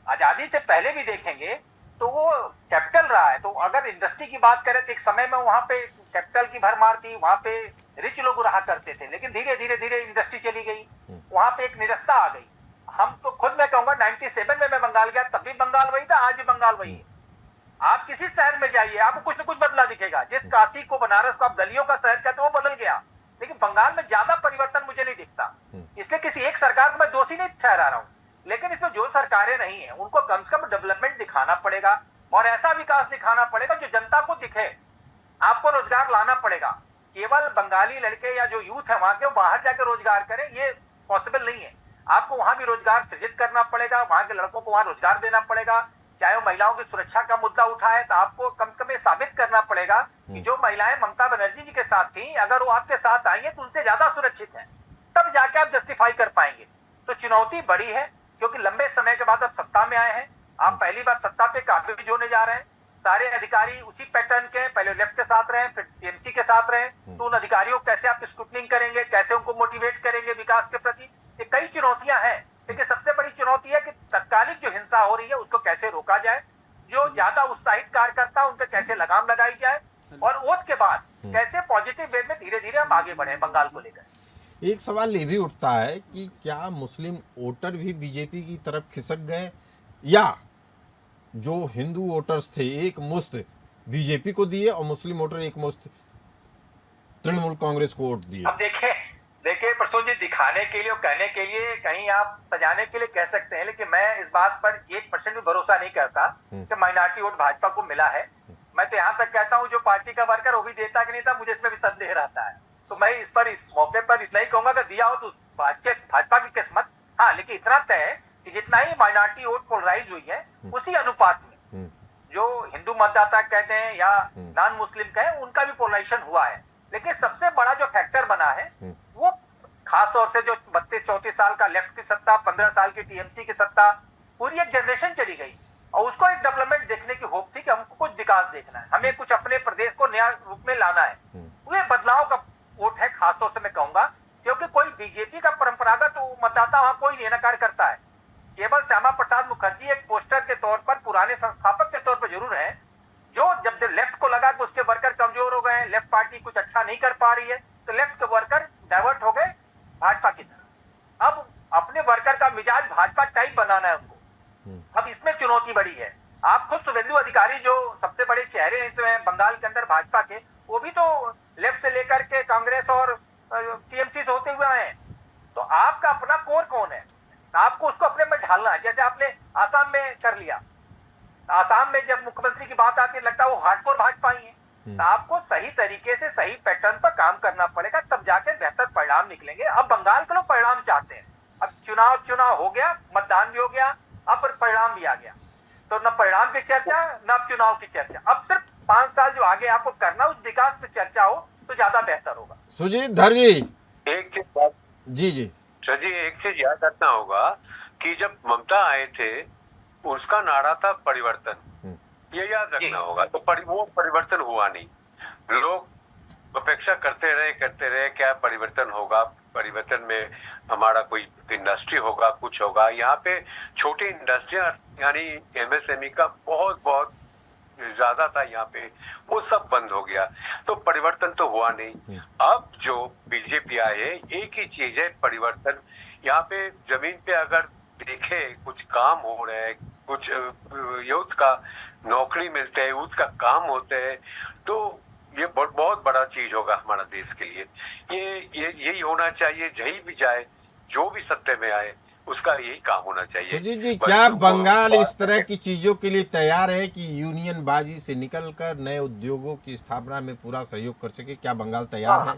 आजादी से पहले भी देखेंगे तो वो कैपिटल रहा है। तो अगर इंडस्ट्री की बात करें तो एक समय में वहां पे कैपिटल की भरमार थी, वहां पे रिच लोग रहा करते थे, लेकिन धीरे धीरे इंडस्ट्री चली गई, वहां पे एक निरस्ता आ गई। हम तो खुद मैं कहूंगा 97 में मैं बंगाल गया, तब भी बंगाल वही था, आज भी बंगाल वही है। आप किसी शहर में जाइए, आपको कुछ न कुछ बदला दिखेगा। जिस काशी को, बनारस को आप गलियों का शहर कहते वो बदल गया, लेकिन बंगाल में ज्यादा परिवर्तन मुझे नहीं दिखता। इसलिए किसी एक सरकार को मैं दोषी नहीं ठहरा रहा हूं, लेकिन इसमें जो सरकारें नहीं है उनको कम से कम डेवलपमेंट दिखाना पड़ेगा और ऐसा विकास दिखाना पड़ेगा जो जनता को दिखे। आपको रोजगार लाना पड़ेगा। केवल बंगाली लड़के या जो यूथ है वहां के बाहर जाकर रोजगार करें, ये पॉसिबल नहीं है। आपको वहां भी रोजगार सृजित करना पड़ेगा, वहां के लड़कों को वहां रोजगार देना पड़ेगा। चाहे वो महिलाओं की सुरक्षा का मुद्दा उठाए तो आपको कम से कम ये साबित करना पड़ेगा कि जो महिलाएं ममता बनर्जी जी के साथ थी, अगर वो आपके साथ आई है तो उनसे ज्यादा सुरक्षित है, तब जाके आप जस्टिफाई कर पाएंगे। तो चुनौती बड़ी है, क्योंकि लंबे समय के बाद आप सत्ता में आए हैं, आप पहली बार सत्ता पे काबिज होने जा रहे हैं। सारे अधिकारी उसी पैटर्न के, पहले लेफ्ट के साथ रहे, फिर टीएमसी के साथ रहे, तो उन अधिकारियों को कैसे आप स्क्रूटनिंग करेंगे, कैसे उनको मोटिवेट करेंगे विकास के प्रति, ये कई चुनौतियां हैं। लेकिन सबसे बड़ी चुनौती है कि तत्कालिक जो हिंसा हो रही है उसको कैसे रोका जाए, जो ज्यादा उत्साहित कार्यकर्ता उन पर कैसे लगाम लगाई जाए, और ओथ के बाद कैसे पॉजिटिव वे में धीरे धीरे हम आगे बढ़े बंगाल को लेकर। एक सवाल ये भी उठता है कि क्या मुस्लिम वोटर भी बीजेपी की तरफ खिसक गए, या जो हिंदू वोटर्स थे एक मुश्त बीजेपी को दिए और मुस्लिम वोटर एक मुश्त तृणमूल कांग्रेस को वोट दिए? अब देखिए प्रसून जी, दिखाने के लिए और कहने के लिए, कहीं आप सजाने के लिए कह सकते हैं, लेकिन मैं इस बात पर 1% भी भरोसा नहीं करता कि माइनॉरिटी वोट भाजपा को मिला है। मैं तो यहाँ तक कहता हूँ जो पार्टी का वर्कर वो भी देता कि नहीं था, मुझे इसमें भी संदेह रहता है। तो मैं इस मौके पर इतना ही कहूंगा कि दिया हो तो भाजपा की किस्मत। हाँ, लेकिन इतना तय है कि जितना ही माइनॉरिटी वोट पोलराइज हुई है उसी अनुपात में जो हिंदू मतदाता कहते हैं या नॉन मुस्लिम कहें, उनका भी पोलराइजेशन हुआ है। लेकिन सबसे बड़ा जो फैक्टर बना है वो खास तौर से जो 32-34 साल का लेफ्ट की सत्ता, 15 साल की टीएमसी की सत्ता, पूरी एक जनरेशन चली गई। और उसको एक डेवलपमेंट देखने की होप थी कि हमको कुछ विकास देखना है, हमें कुछ अपने प्रदेश को नया रूप में लाना है। वो बदलाव का वोट है खासतौर से मैं कहूंगा, क्योंकि कोई बीजेपी का परंपरागत मतदाता वहां कोई नहीं कार्य करता है। केवल श्यामा प्रसाद मुखर्जी एक पोस्टर के तौर पर, पुराने संस्थापक के तौर पर जरूर है, जो जब लेफ्ट को लगा कि उसके वर्कर कमजोर हो गए, लेफ्ट पार्टी कुछ अच्छा नहीं कर पा रही है, तो लेफ्ट के वर्कर डाइवर्ट हो गए भाजपा की तरफ। अब अपने वर्कर का मिजाज भाजपा टाइप बनाना है उनको। अब इसमें चुनौती बड़ी है। आप खुद शुभेंदु अधिकारी जो सबसे बड़े चेहरे हैं इसमें बंगाल के अंदर भाजपा के, वो भी तो लेफ्ट से लेकर के कांग्रेस और टीएमसी से होते हुए आए हैं। तो आपका अपना कोर कौन है, आपको उसको अपने में ढालना है। जैसे आपने आसाम में कर लिया, आसाम में जब मुख्यमंत्री की बात आती है लगता है वो हार्डकोर भाजपा ही है। तो आपको सही तरीके से सही पैटर्न पर काम करना पड़ेगा, तब जाके बेहतर परिणाम निकलेंगे। अब बंगाल के लोग परिणाम चाहते हैं। अब चुनाव हो गया, मतदान भी हो गया, अब परिणाम भी आ गया, तो न परिणाम की चर्चा न चुनाव की चर्चा। अब सिर्फ 5 साल जो आगे आपको करना उस विकास पे चर्चा हो तो ज्यादा बेहतर होगा। सुजीत धर जी, एक चीज जी जी सर जी, एक चीज याद रखना होगा कि जब ममता आए थे उसका नारा था परिवर्तन, ये याद रखना होगा। तो वो परिवर्तन हुआ नहीं। लोग अपेक्षा करते रहे क्या परिवर्तन होगा, परिवर्तन में हमारा कोई इंडस्ट्री होगा, कुछ होगा। यहाँ पे छोटी इंडस्ट्रियां यानी एमएसएमई का बहुत ज्यादा था यहाँ पे, वो सब बंद हो गया। तो परिवर्तन तो हुआ नहीं। अब जो बीजेपी आए, एक ही चीज है परिवर्तन। यहाँ पे जमीन पे अगर देखे कुछ काम हो रहे हैं, कुछ यूथ का नौकरी मिलते हैं, यूथ का काम होते हैं, तो ये बहुत बड़ा चीज होगा हमारा देश के लिए। ये यही होना चाहिए, जहीं भी जाए, जो भी सत्ते में आए, उसका यही काम होना चाहिए। सुजीत जी, क्या बंगाल इस तरह की चीजों के लिए तैयार है कि यूनियन बाजी से निकलकर नए उद्योगों की स्थापना में पूरा सहयोग कर सके? क्या बंगाल तैयार है?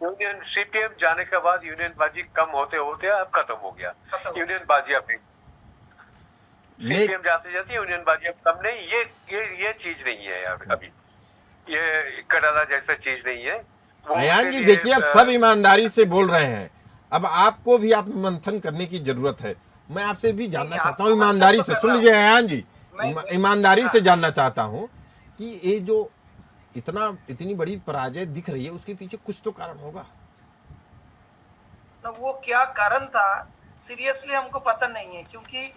यूनियन सीपीएम जाने के बाद यूनियन बाजी कम होते होते अब खत्म हो गया। यूनियन बाजी अभी सीपीएम जाते जाते यूनियन बाजी अब कम नहीं। ये चीज नहीं है अभी, ये कनाडा जैसा चीज नहीं है। अयान जी देखिए, अब सब ईमानदारी से बोल रहे हैं, अब आपको भी आत्ममंथन करने की जरूरत है। मैं आपसे भी जानना चाहता हूँ ईमानदारी से, सुन लीजिए अयान जी, ईमानदारी से जानना चाहता हूँ कि ये जो इतनी बड़ी पराजय दिख रही है, उसके पीछे कुछ तो कारण होगा। वो क्या कारण था सीरियसली हमको पता नहीं है, क्योंकि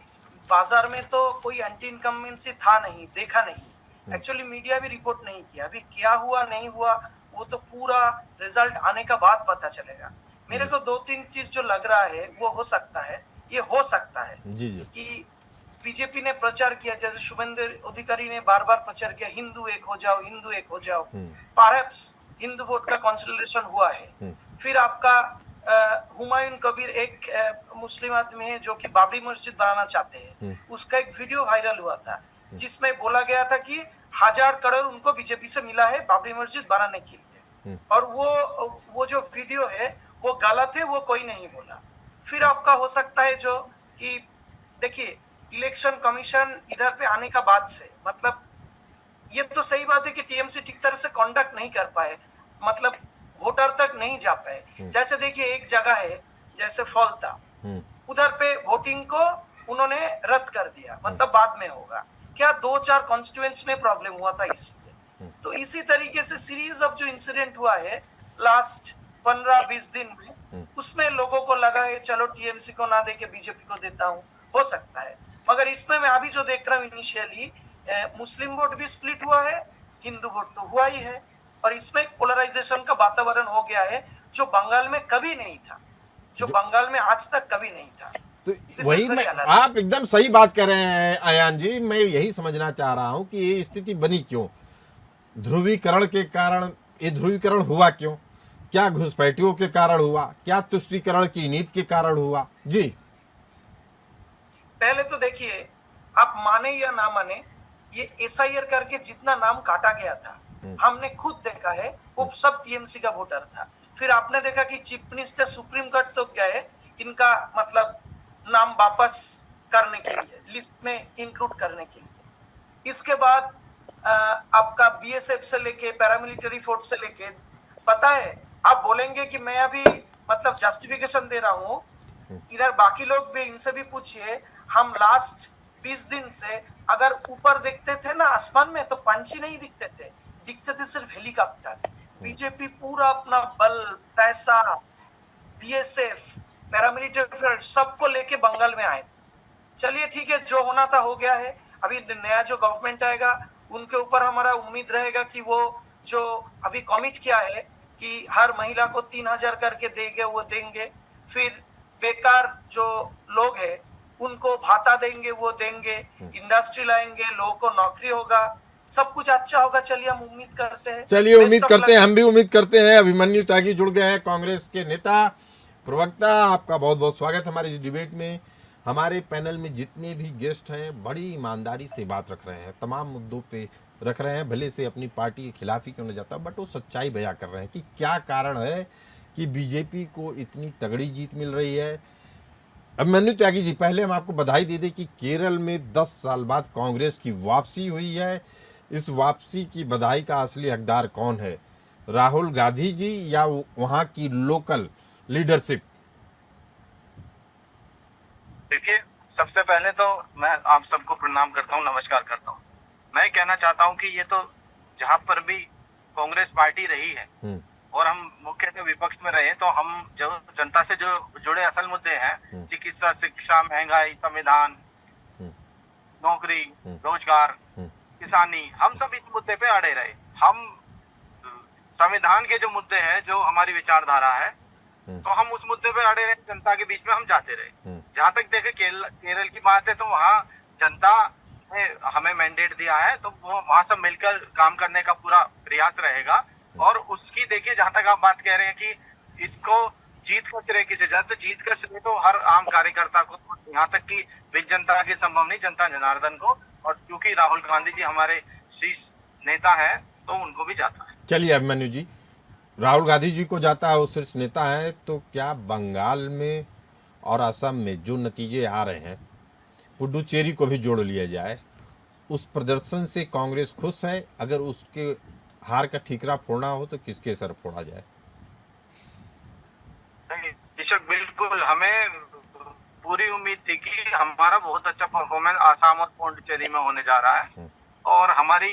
बाजार में तो कोई एंटी इनकम्बेंसी था नहीं, देखा नहीं। एक्चुअली मीडिया भी रिपोर्ट नहीं किया। अभी क्या हुआ नहीं हुआ वो तो पूरा रिजल्ट आने का बाद पता चलेगा। मेरे को 2-3 चीज जो लग रहा है वो हो सकता है, ये हो सकता है जी जी कि बीजेपी ने प्रचार किया, जैसे शुभेंदु अधिकारी ने बार बार प्रचार किया, हिंदू एक हो जाओ, हिंदू एक हो जाओ। परहैप्स हिंदू वोट का कंसोलिडेशन हुआ है। फिर आपका हुमायूं कबीर एक मुस्लिम आदमी है जो कि बाबरी मस्जिद बनाना चाहते हैं, उसका एक वीडियो वायरल हुआ था जिसमें बोला गया था कि 1000 करोड़ उनको बीजेपी से मिला है बाबरी मस्जिद बनाने के लिए, और वो जो वीडियो है वो गलत है, वो कोई नहीं बोला। फिर आपका हो सकता है जो कि देखिए इलेक्शन कमीशन इधर पे आने का बाद से, मतलब ये तो सही बात है कि टीएमसी ठीक तरह से कंडक्ट नहीं कर पाए, मतलब वोटर तक नहीं जा पाए। जैसे देखिए एक जगह है जैसे फॉल्टा, उधर पे वोटिंग को उन्होंने रद्द कर दिया, मतलब बाद में होगा। क्या 2-4 कॉन्स्टिट्यूएंट्स में प्रॉब्लम हुआ था इसलिए। तो इसी तरीके से सीरीज ऑफ जो इंसिडेंट हुआ है लास्ट 15-20 दिन में, उसमें लोगों को लगा है चलो टीएमसी को ना देके बीजेपी को देता हूँ, हो सकता है। मगर इसमें मैं अभी जो देख रहा हूँ इनिशियली मुस्लिम वोट भी स्प्लिट हुआ है, हिंदू वोट तो हुआ ही है, और इसमें पोलराइजेशन का वातावरण हो गया है जो बंगाल में कभी नहीं था, जो बंगाल में आज तक कभी नहीं था। तो वही मैं, आप एकदम सही बात कर रहे हैं अयान जी। मैं यही समझना चाह रहा हूँ कि ये स्थिति बनी क्यों, ध्रुवीकरण के कारण ये ध्रुवीकरण हुआ क्यों, क्या घुसपैठियों के कारण हुआ, क्या तुष्टीकरण की नीति के कारण हुआ? जी पहले तो देखिए, आप माने या ना माने, ये एसआईआर करके जितना नाम काटा गया था हमने खुद देखा है, वो सब टीएमसी का वोटर था। फिर आपने देखा कि चीफ मिनिस्टर सुप्रीम कोर्ट तो गए इनका मतलब नाम वापस करने के लिए, लिस्ट में इंक्लूड करने के लिए। इसके बाद आपका बीएसएफ से लेके पैरामिलिट्री फोर्स से लेके, पता है आप बोलेंगे कि मैं अभी मतलब जस्टिफिकेशन दे रहा हूँ, इधर बाकी लोग भी, इनसे भी पूछिए, हम लास्ट 20 दिन से अगर ऊपर देखते थे ना आसमान में तो पंछी नहीं दिखते थे सिर्फ हेलीकॉप्टर। बीजेपी पूरा अपना बल, पैसा, बीएसएफ, पैरामिलिट्री फोर्स सबको लेके बंगाल में आए। चलिए ठीक है, जो होना था हो गया है। अभी नया जो गवर्नमेंट आएगा उनके ऊपर हमारा उम्मीद रहेगा कि वो जो अभी कमिट किया है कि हर महिला को 3,000 करके देंगे, वो देंगे। फिर बेकार जो लोग हैं उनको भाता देंगे, वो देंगे। इंडस्ट्री लाएंगे, लोगों को नौकरी होगा, सब कुछ अच्छा होगा। चलिए हम उम्मीद करते हैं। चलिए उम्मीद करते हैं, हम भी उम्मीद करते हैं। अभिमन्यु त्यागी जुड़ गए हैं, कांग्रेस के नेता प्रवक्ता। आपका बहुत बहुत स्वागत हमारे इस डिबेट में। हमारे पैनल में जितने भी गेस्ट हैं बड़ी ईमानदारी से बात रख रहे हैं, तमाम मुद्दों पे रख रहे हैं, भले से अपनी पार्टी के खिलाफ ही क्यों न जाता, बट वो सच्चाई बयां कर रहे हैं कि क्या कारण है कि बीजेपी को इतनी तगड़ी जीत मिल रही है। अभिमन्यु त्यागी जी, पहले हम आपको बधाई दे दें कि केरल में 10 साल बाद कांग्रेस की वापसी हुई है। इस वापसी की बधाई का असली हकदार कौन है, राहुल गांधी जी या वहाँ की लोकल लीडरशिप? देखिए, सबसे पहले तो मैं आप सबको प्रणाम करता हूँ, नमस्कार करता हूँ। मैं कहना चाहता हूँ कि ये तो जहाँ पर भी कांग्रेस पार्टी रही है और हम मुख्यतः विपक्ष में रहे, तो हम जो जनता से जो जुड़े असल मुद्दे हैं, चिकित्सा, शिक्षा, महंगाई, संविधान, नौकरी, रोजगार, किसानी, हम सब इस मुद्दे पे अड़े रहे। हम संविधान के जो मुद्दे हैं, जो हमारी विचारधारा है, तो हम उस मुद्दे पे अड़े रहे, जनता के बीच में हम जाते रहे। जहाँ तक देखे केरल की बात है, तो वहाँ जनता ने हमें मैंडेट दिया है, तो वो वहाँ सब मिलकर काम करने का पूरा प्रयास रहेगा। और उसकी देखिए, जहाँ तक आप बात कह रहे हैं कि इसको जीत का श्रेय किसे जाए, तो जीत का श्रेय तो हर आम कार्यकर्ता को, यहाँ तक कि विज जनता के संभव नहीं, जनता जनार्दन को। और क्योंकि राहुल गांधी जी हमारे शीर्ष नेता है, तो उनको भी जाता है। चलिए अभिमन्यु जी, राहुल गांधी जी को जाता है, वो शीर्ष नेता है, तो क्या बंगाल में और असम में जो नतीजे आ रहे हैं, पुडुचेरी को भी जोड़ लिया जाए, उस प्रदर्शन से कांग्रेस खुश है? अगर उसके हार का ठीकरा फोड़ना हो तो किसके सर फोड़ा जाए? बिल्कुल, हमें पूरी उम्मीद थी कि हमारा बहुत अच्छा परफॉर्मेंस आसाम और पुडुचेरी में होने जा रहा है, और हमारी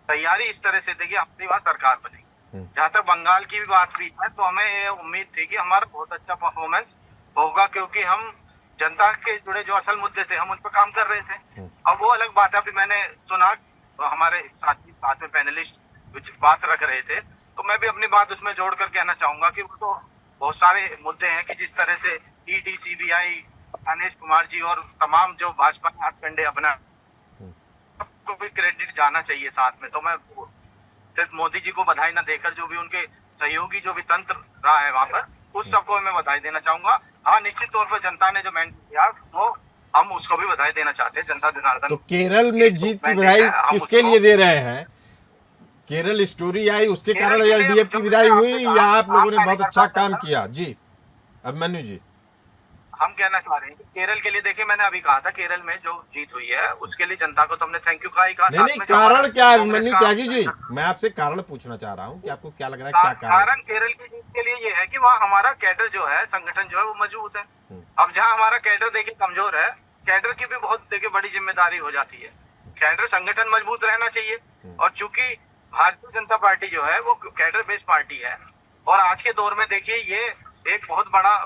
तैयारी इस तरह से थी कि अपनी बात सरकार बनेगी। जहाँ तक बंगाल की भी बात हुई है, तो हमें ये उम्मीद थी कि हमारा बहुत अच्छा परफॉर्मेंस होगा, क्योंकि हम जनता के जुड़े जो असल मुद्दे थे, हम उन पर काम कर रहे थे। अब वो अलग बात है, अभी मैंने सुना तो हमारे साथी साथ में पैनलिस्ट कुछ बात रख रहे थे, तो मैं भी अपनी बात उसमें जोड़ कर कहना चाहूंगा कि वो तो बहुत सारे मुद्दे हैं कि जिस तरह से ईडी, सीबीआई, अनिल कुमार जी और तमाम जो भाजपा के हाथकंडे अपना, सबको भी क्रेडिट जाना चाहिए साथ में। तो मैं सिर्फ मोदी जी को बधाई न देकर जो भी उनके सहयोगी जो भी तंत्र रहा है वहां पर, उस सबको मैं बधाई देना चाहूंगा। हाँ, निश्चित तौर पर जनता ने जो मैंडेट दिया, वो हम उसको भी बधाई देना चाहते हैं, जनता जनार्दन। तो केरल में जीत की बधाई किसके लिए दे रहे हैं? केरल स्टोरी आई उसके कारण एलडीएफ की विदाई हुई, या आप लोगों ने बहुत अच्छा काम किया? जी अभिमन्यु जी, हम कहना चाह रहे हैं कि केरल के लिए देखिए, मैंने अभी कहा था केरल में जो जीत हुई है उसके लिए जनता को तो हमने थैंक यू कहा ही कहा। नहीं, कारण क्या है अभिमन्यु त्यागी जी? मैं आपसे कारण पूछना चाह रहा हूँ कि आपको क्या लग रहा है, क्या कारण केरल की जीत के लिए ये है कि वहाँ हमारा कैडर जो है, संगठन जो है, वो मजबूत है। अब जहाँ हमारा कैडर देखिए कमजोर है, कैडर की भी बहुत देखिए बड़ी जिम्मेदारी हो जाती है। कैडर संगठन मजबूत रहना चाहिए, और चूंकि भारतीय जनता पार्टी जो है वो कैडर बेस्ड पार्टी है, और आज के दौर में देखिए ये एक बहुत बड़ा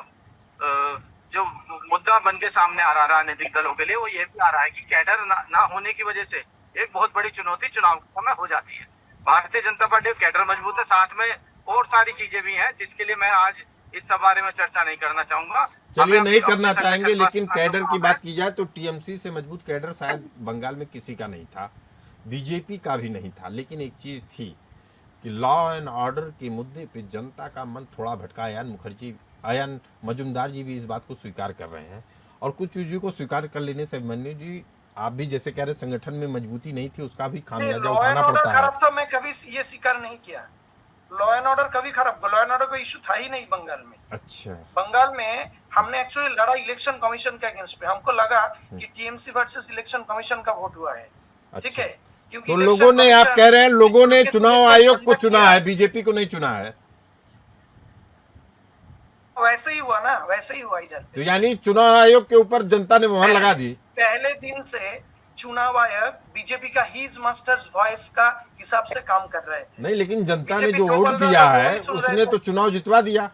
जो मुद्दा बन के सामने आ रहा है राजनीतिक दलों के लिए, वो ये भी आ रहा है कि कैडर ना होने की वजह से एक बहुत बड़ी चुनौती चुनाव के समय हो जाती है। भारतीय जनता पार्टी कैडर मजबूत है, साथ में और सारी चीजें भी हैं, जिसके लिए मैं आज इस सब बारे में चर्चा नहीं करना चाहूंगा। चलिए नहीं करना चाहेंगे, लेकिन कैडर की बात की जाए तो टीएमसी से मजबूत कैडर शायद बंगाल में किसी का नहीं था, बीजेपी का भी नहीं था। लेकिन एक चीज थी कि लॉ एंड ऑर्डर के मुद्दे पे जनता का मन थोड़ा भटका। अयन मजुमदार जी भी इस बात को स्वीकार कर रहे हैं, और कुछ चीजों को स्वीकार कर लेने से अभिमन्यु जी, आप भी जैसे कह रहे संगठन में मजबूती नहीं थी, उसका भी खामियाजा उठाना पड़ता है। खराब तो मैं कभी ये स्वीकार नहीं किया, लॉ एंड ऑर्डर कभी खराब, लॉ एंड ऑर्डर कोई इशू था ही नहीं बंगाल में। अच्छा, बंगाल में हमने एक्चुअली लड़ा इलेक्शन कमीशन के अगेंस्ट पे। हमको लगा कि टीएमसी वर्सेस इलेक्शन कमीशन का वोट हुआ है, ठीक है, क्योंकि तो लोगों ने, आप कह रहे हैं लोगों ने चुनाव आयोग को चुना है, बीजेपी को नहीं चुना है? वैसे ही हुआ ना, वैसे ही हुआ इधर। तो यानी चुनाव आयोग के ऊपर जनता ने मोहर लगा दी? पहले दिन से चुनाव आयोग बीजेपी का हीज मास्टर्स वॉइस का हिसाब से काम कर रहे थे। नहीं, लेकिन जनता ने बीजेपी जो जो वोट बोल रहा दिया था वो है नहीं सुन रहे उसने थे। तो चुनाव जितवा दिया।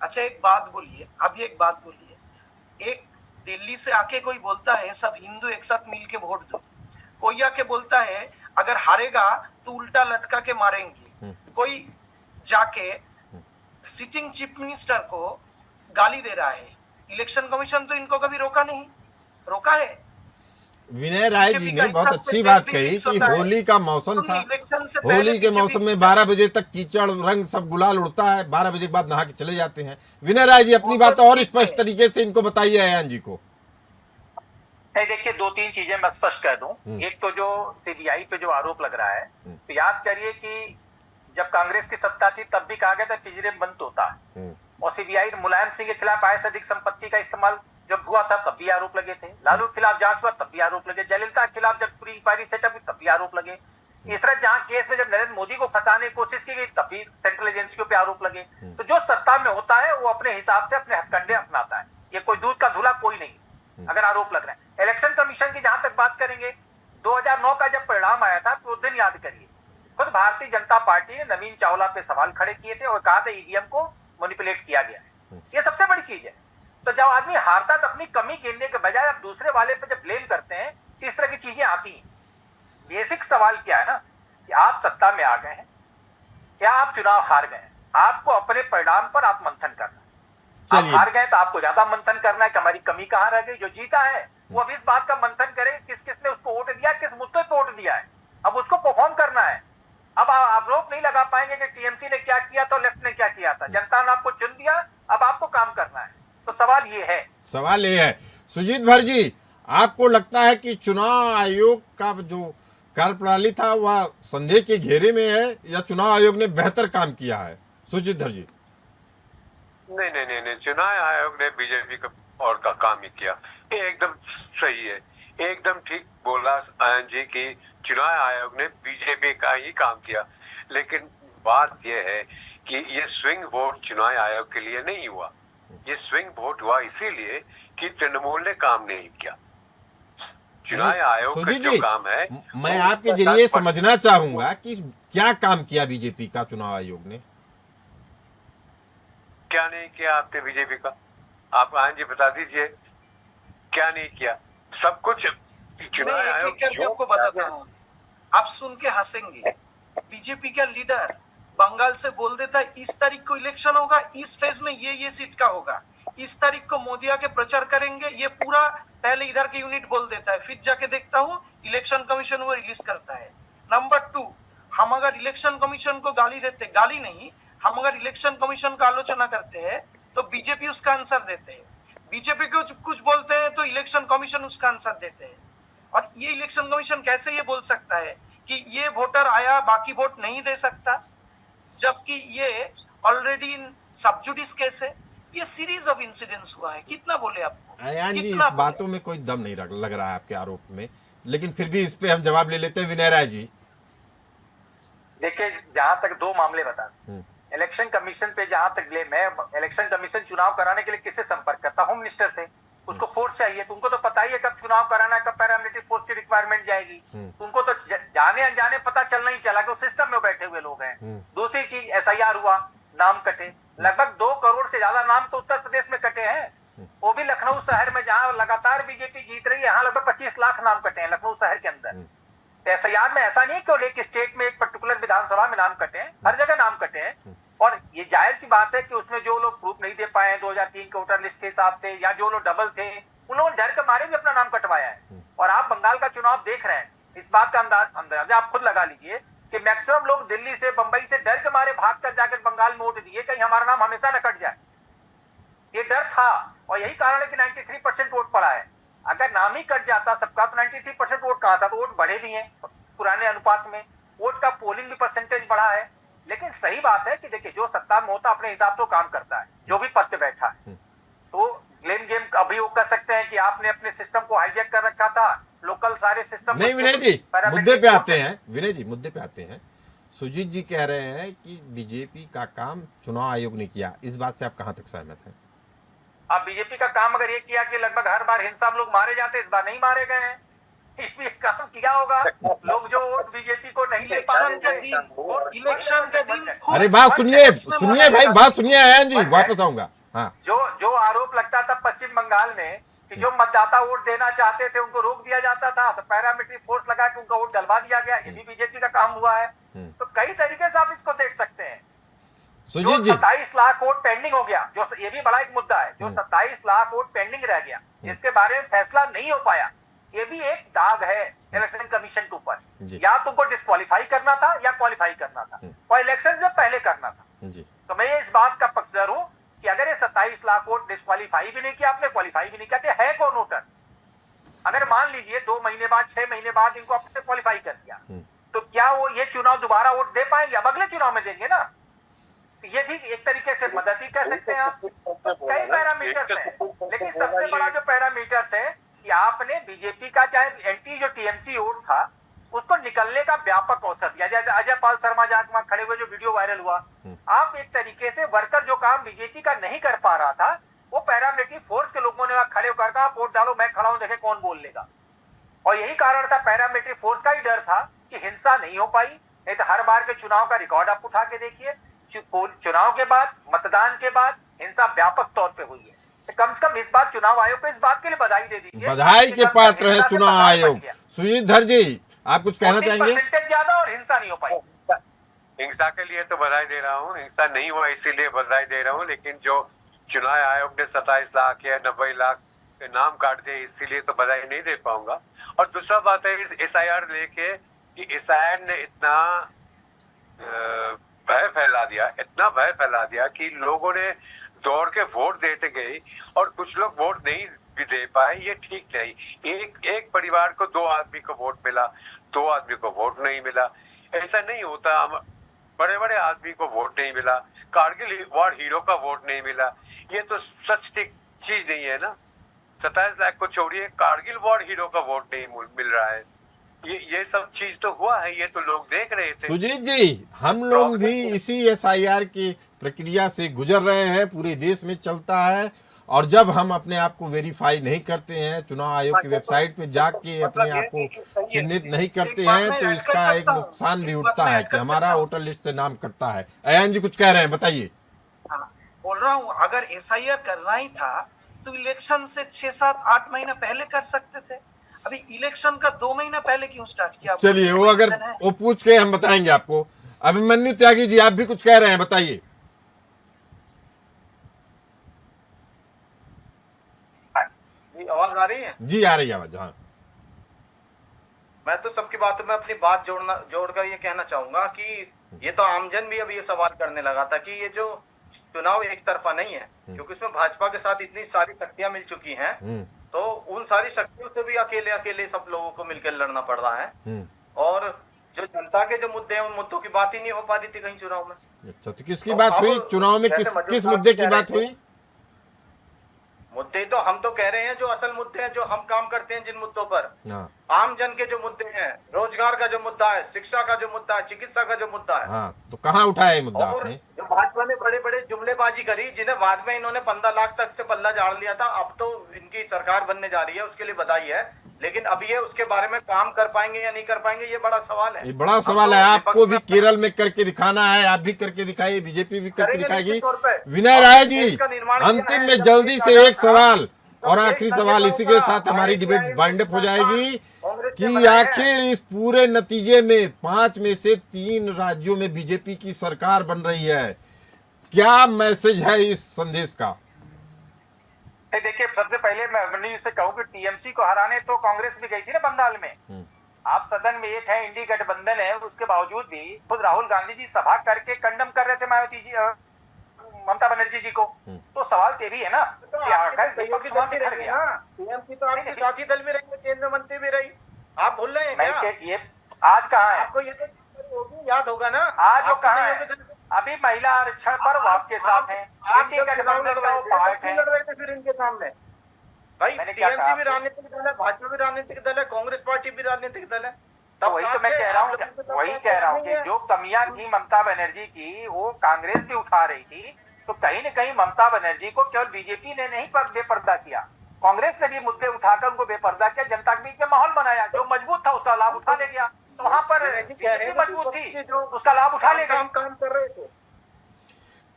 अच्छा एक बात बोलिए, अभी एक बात बोलिए, एक दिल्ली से आके कोई बोलता है सब हिंदू एक साथ मिल के वोट दो, कोई आके बोलता है अगर हारेगा तो उल्टा लटका के मारेंगे, कोई जाके सिटिंग चीफ मिनिस्टर को गाली दे रहा है। इलेक्शन कमीशन तो इनको कभी रोका नहीं, रोका है? विनय राय जी बीजेपी ने का बहुत हिसाब से अच्छी बात भी कही फिक्स कि होता है। होली का मौसम तुमने था, इलेक्शन से पहले होली के बीजेपी मौसम में 12 बजे तक कीचड़ रंग सब गुलाल उड़ता है, 12 बजे के बाद नहा के चले जाते हैं। विनय राय जी अपनी वो बात तो और ठीक स्पष्ट है। तरीके से इनको बताइए अयान जी को। नहीं, देखिए 2-3 चीजें मैं स्पष्ट कर दूं। एक तो जो सीबीआई पे जो आरोप लग रहा है, तो याद करिए कि जब कांग्रेस की सत्ता थी तब भी कहा गया था पिंजरे बंद होता है, और सीबीआई मुलायम सिंह के खिलाफ आय से अधिक संपत्ति का इस्तेमाल जब हुआ था तब भी आरोप लगे थे, लालू के खिलाफ जांच हुआ तब भी आरोप लगे, जयललिता के खिलाफ जब पूरी इंक्वायरी सेटअप हुई तब भी आरोप लगे, तीसरा जहां केस में जब नरेंद्र मोदी को फंसाने की कोशिश की गई तब भी सेंट्रल एजेंसियों पे आरोप लगे। तो जो सत्ता में होता है वो अपने हिसाब से अपने हथकंडे अपनाता है, ये कोई दूध का धुला कोई नहीं। अगर आरोप लग रहा है इलेक्शन कमीशन की, जहां तक बात करेंगे 2009 का जब परिणाम आया था तो उस दिन याद करिए खुद भारतीय जनता पार्टी ने नवीन चावला पे सवाल खड़े किए थे और कहा था ईवीएम को मैनिपुलेट किया गया है। ये सबसे बड़ी चीज है। तो जब आदमी हारता तो अपनी कमी गिनने के बजाय आप दूसरे वाले पे जब ब्लेम करते हैं तो इस तरह की चीजें आती हैं। बेसिक सवाल क्या है ना कि आप सत्ता में आ गए हैं या आप चुनाव हार गए हैं, आपको अपने परिणाम पर आप मंथन करना है। आप हार गए तो आपको ज्यादा मंथन करना है कि हमारी कमी कहां रह गई। जो जीता है वो अभी इस बात का मंथन करे किस किस ने उसको वोट दिया, किस मुद्दे पे वोट दिया है, अब उसको परफॉर्म करना है। अब आप रोक नहीं लगा पाएंगे कि टीएमसी ने क्या किया तो लेफ्ट ने क्या किया था। जनता ने आपको चुन दिया, अब आपको काम करना है। तो सवाल ये है, सवाल ये है सुजीत भर जी, आपको लगता है कि चुनाव आयोग का जो कार्यप्रणाली था वह संदेह के घेरे में है या चुनाव आयोग ने बेहतर काम किया है? सुजीत धर जी। नहीं नहीं नहीं नहीं, चुनाव आयोग ने बीजेपी का और का काम ही किया, ये एकदम सही है, एकदम ठीक बोला आयन जी की चुनाव आयोग ने बीजेपी का ही काम किया। लेकिन बात यह है कि ये स्विंग वोट चुनाव आयोग के लिए नहीं हुआ, ये स्विंग वोट हुआ इसीलिए कि तृणमूल ने काम नहीं किया। चुनाव आयोग का सुजीत जो जी, काम है मैं आपके जरिए समझना चाहूंगा कि क्या काम किया बीजेपी का चुनाव आयोग ने? क्या नहीं किया आपने बीजेपी का? आप आयन जी बता दीजिए क्या नहीं किया। सब कुछ चुनाव मैं आयोग एक करके आपको बताता हूँ, आप सुन के हंसेंगे। बीजेपी का लीडर बंगाल से बोल देता है इस तारीख को इलेक्शन होगा, इस फेज में ये सीट का होगा, इस तारीख को मोदी आके प्रचार करेंगे, ये पूरा पहले इधर के यूनिट बोल देता है, फिर जाके देखता हूँ इलेक्शन कमीशन वो रिलीज करता है। नंबर 2, हम अगर इलेक्शन कमीशन को गाली देते, गाली नहीं, हम अगर इलेक्शन कमीशन का आलोचना करते हैं तो बीजेपी उसका आंसर देते हैं, बीजेपी को कुछ बोलते हैं तो इलेक्शन कमीशन उसका आंसर देते हैं। और ये इलेक्शन कमीशन कैसे ये बोल सकता है कि ये वोटर आया बाकी वोट नहीं दे सकता, जबकि ये ऑलरेडी इन सबजुडिस केस है। ये सीरीज ऑफ इंसिडेंट्स हुआ है, कितना बोले आपको? अयान जी, इस कितना बोले? बातों में कोई दम नहीं लग रहा है आपके आरोप में, लेकिन फिर भी इस पे हम जवाब ले लेते हैं। विनय राय जी, देखिए जहां तक 2 मामले बता, इलेक्शन कमीशन पे जहां तक ब्लेम है, इलेक्शन कमीशन चुनाव कराने के लिए किससे संपर्क करता? होम मिनिस्टर से। उसको फोर्स चाहिए, तुमको तो पता ही है कब चुनाव कराना है, कब पैरामिलिट्री फोर्स की रिक्वायरमेंट जाएगी। तुमको तो जाने अनजाने पता चलना ही चला कि उस सिस्टम में बैठे हुए लोग हैं। दूसरी चीज, एसआईआर हुआ, नाम कटे, लगभग 2 करोड़ से ज्यादा नाम तो उत्तर प्रदेश में कटे हैं, वो भी लखनऊ शहर में जहां लगातार बीजेपी जीत रही है, यहाँ लगभग 25 लाख नाम कटे हैं लखनऊ शहर के अंदर। एसआईआर में ऐसा नहीं कि एक स्टेट में एक पर्टिकुलर विधानसभा में नाम कटे हैं, हर जगह नाम कटे हैं। और ये जाहिर सी बात है कि उसमें जो लोग प्रूफ नहीं दे पाए 2003 के वोटर लिस्ट के हिसाब से, या जो लोग डबल थे, उन लोगों ने डर के मारे भी अपना नाम कटवाया है। और आप बंगाल का चुनाव देख रहे हैं, इस बात का अंदाजा आप खुद लगा लीजिए कि मैक्सिमम लोग दिल्ली से, बंबई से डर के मारे भाग कर जाकर बंगाल में वोट दिए, कहीं हमारा नाम हमेशा न कट जाए। ये डर था और यही कारण है कि 93% वोट पड़ा है। अगर नाम ही कट जाता सबका तो 93% वोट कहां था? तो वोट बढ़े भी हैं पुराने अनुपात में, वोट का पोलिंग भी परसेंटेज बढ़ा है। लेकिन सही बात है कि देखिए जो सत्ता में होता अपने हिसाब से काम करता है, जो भी पद पे बैठा है। तो ब्लेम गेम अभी वो कर सकते हैं कि आपने अपने सिस्टम को हाईजैक कर रखा था, लोकल सारे सिस्टम। नहीं विनय जी, मुद्दे पे आते हैं। विनय जी, मुद्दे पे आते हैं। सुजीत जी कह रहे हैं कि बीजेपी का काम चुनाव आयोग ने किया, इस बात से आप कहां तक सहमत हैं? अब बीजेपी का काम अगर ये किया कि लगभग हर बार हिंसा में लोग मारे जाते, इस बार नहीं मारे गए हैं, ये काम किया होगा। लोग जो वोट बीजेपी को नहीं ले पा इलेक्शन के दिन, इलेक्शन के दिन खूब अरे बात सुनिए उसमें सुनिए भाई, बात सुनिए आयन जी, वापस आऊंगा। हाँ, जो आरोप लगता था पश्चिम बंगाल में कि जो मतदाता वोट देना चाहते थे उनको रोक दिया जाता था, तो पैरामिलिट्री फोर्स लगा के उनका वोट डलवा दिया गया, ये भी बीजेपी का काम हुआ है। तो कई तरीके से आप इसको देख सकते हैं। सुजीत जी 27 लाख वोट पेंडिंग हो गया, जो ये भी बड़ा एक मुद्दा है, जो 27 लाख वोट पेंडिंग रह गया, जिसके बारे में फैसला नहीं हो पाया, ये भी एक दाग है इलेक्शन कमीशन के ऊपर। या तुमको डिस्क्वालीफाई करना था या क्वालिफाई करना था, और इलेक्शन से पहले करना था। तो मैं इस बात का पक्षधर हूं कि अगर ये 27 लाख वोट डिस्क्वालीफाई भी नहीं किया आपने, क्वालिफाई भी नहीं किया, है कौन वोटर? अगर मान लीजिए 2 महीने बाद 6 महीने बाद इनको आपने क्वालिफाई कर दिया, तो क्या वो ये चुनाव दोबारा वोट दे पाएंगे? अब अगले चुनाव में देंगे ना। ये भी एक तरीके से मदद ही कह सकते हैं आप। कई पैरामीटर्स हैं, लेकिन सबसे बड़ा जो पैरामीटर्स है कि आपने बीजेपी का चाहे एंटी जो टीएमसी वोट था उसको निकलने का व्यापक अवसर दिया। जैसे अजय पाल शर्मा जहां वहां खड़े हुए जो वीडियो वायरल हुआ, आप एक तरीके से वर्कर जो काम बीजेपी का नहीं कर पा रहा था, वो पैरामिलिट्री फोर्स के लोगों ने वहां खड़े होकर कहा वोट डालो, मैं खड़ा हूं, देखे कौन बोल लेगा। और यही कारण था, पैरामिलिट्री फोर्स का ही डर था कि हिंसा नहीं हो पाई। नहीं तो हर बार के चुनाव का रिकॉर्ड आप उठा के देखिए, चुनाव के बाद, मतदान के बाद हिंसा व्यापक तौर पे हुई है। तो कम से कम इस बार चुनाव आयोग को इस बात के लिए बधाई दे दीजिए, बधाई के पात्र है चुनाव आयोग। सुजीत धर जी, आप कुछ कहना चाहेंगे? परसेंटेज ज्यादा और हिंसा नहीं हो पाई। हिंसा के लिए तो बधाई दे रहा हूँ, हिंसा नहीं हुआ इसीलिए बधाई दे रहा हूँ, लेकिन जो चुनाव आयोग ने 27 लाख या 90 लाख के नाम काट दिए इसीलिए तो बधाई नहीं दे पाऊंगा। और दूसरा बात है इस SIR लेके कि SIR ने इतना भय फैला दिया, इतना भय फैला दिया कि लोगों ने दौड़ के वोट देते गए और कुछ लोग वोट नहीं भी दे पाए। ये ठीक नहीं। एक परिवार को 2 आदमी को वोट मिला, 2 आदमी को वोट नहीं मिला, ऐसा नहीं होता। बड़े बड़े आदमी को वोट नहीं मिला, कारगिल वॉर हीरो का वोट नहीं मिला, ये तो सच चीज नहीं है ना। 27 लाख को छोड़िए, कारगिल वॉर हीरो का वोट नहीं मिल रहा है। ये सब चीज तो हुआ है, ये तो लोग देख रहे थे। सुजीत जी, हम लोग भी इसी SIR की प्रक्रिया से गुजर रहे हैं, पूरे देश में चलता है। और जब हम अपने आप को वेरीफाई नहीं करते हैं, चुनाव आयोग की वेबसाइट पे जाके अपने आप को चिन्हित नहीं करते हैं, तो इसका एक नुकसान भी उठता है कि हमारा वोटर लिस्ट से नाम कटता है। अयान जी कुछ कह रहे हैं, बताइए। बोल रहा हूँ, अगर SIR करना ही था तो इलेक्शन से 6, 7, 8 महीना पहले कर सकते थे। अभी इलेक्शन का 2 महीना पहले क्यों स्टार्ट किया? चलिए, वो अगर वो पूछ के हम बताएंगे आपको। अभिमन्यु त्यागी जी, आप भी कुछ कह रहे हैं, बताइए। आवाज आ रही है? जी आ रही है आवाज। हाँ, मैं तो सबकी बातों में अपनी बात जोड़कर ये कहना चाहूंगा कि ये तो आमजन भी अब ये सवाल करने लगा था कि ये जो चुनाव एक तरफा नहीं है, क्योंकि उसमें भाजपा के साथ इतनी सारी शक्तियां मिल चुकी हैं, तो उन सारी शक्तियों से भी अकेले सब लोगों को मिलकर लड़ना पड़ रहा है। और जो जनता के जो मुद्दे हैं, उन मुद्दों की बात ही नहीं हो पा रही थी कहीं चुनाव में। अच्छा, तो किसकी बात हुई चुनाव में? किस मुद्दे की बात हुई? मुद्दे तो हम तो कह रहे हैं जो असल मुद्दे हैं, जो हम काम करते हैं जिन मुद्दों पर, आम जन के जो मुद्दे हैं, रोजगार का जो मुद्दा है, शिक्षा का जो मुद्दा है, चिकित्सा का जो मुद्दा है। हाँ, तो कहाँ उठाया ये मुद्दा आपने? जो भाजपा ने बड़े बड़े जुमलेबाजी करी, जिन्हें बाद में इन्होंने 15 लाख तक से पल्ला झाड़ लिया था, अब तो इनकी सरकार बनने जा रही है, उसके लिए बधाई है। लेकिन अब ये उसके बारे में काम कर पाएंगे या नहीं कर पाएंगे, ये बड़ा सवाल है। ये बड़ा सवाल है। आपको भी केरल में करके दिखाना है, आप भी करके दिखाइए, बीजेपी भी करके दिखाएगी। विनय राय जी, अंतिम में जल्दी से एक सवाल और आखिरी सवाल, इसी के साथ हमारी डिबेट वाइंड अप हो जाएगी कि आखिर इस पूरे नतीजे में 5 में से 3 राज्यों में बीजेपी की सरकार बन रही है, क्या मैसेज है इस संदेश का? देखिए, सबसे पहले मैं अभिमन्यु से कहूं कि टीएमसी को हराने तो कांग्रेस भी गई थी ना बंगाल में। आप सदन में एक है, इंडी गठबंधन है, उसके बावजूद भी खुद राहुल गांधी जी सभा करके कंडम कर रहे थे मायावती जी, ममता बनर्जी जी को। तो सवाल ये भी है ना कि आखिर टीएमसी तो आपके साथी दल भी रही, केंद्रीय मंत्री भी रही, आप भूल रहे हैं क्या? ये आज कहाँ है? आपको ये तो याद होगा ना, आज वो कहाँ है? अभी महिला आरक्षण पर वो आपके साथ है, फिर इनके सामने भाई टीएमसी भी राजनीतिक दल है, भाजपा भी राजनीतिक दल है, कांग्रेस पार्टी भी राजनीतिक दल है। तब वही तो मैं कह रहा हूँ, वही कह रहा हूँ कि जो कमियां थी ममता बनर्जी की, वो कांग्रेस भी उठा रही थी, तो कहीं न कहीं ममता बनर्जी को केवल बीजेपी ने नहीं बेपर्दा किया, कांग्रेस ने भी मुद्दे उठाकर उनको बेपर्दा किया, जनता के बीच में माहौल बनाया, जो मजबूत था उसका लाभ उठा ले गया। तो वहां पर बीजेपी मजबूत थी, उसका लाभ उठा ले गई। काम कर रहे थे।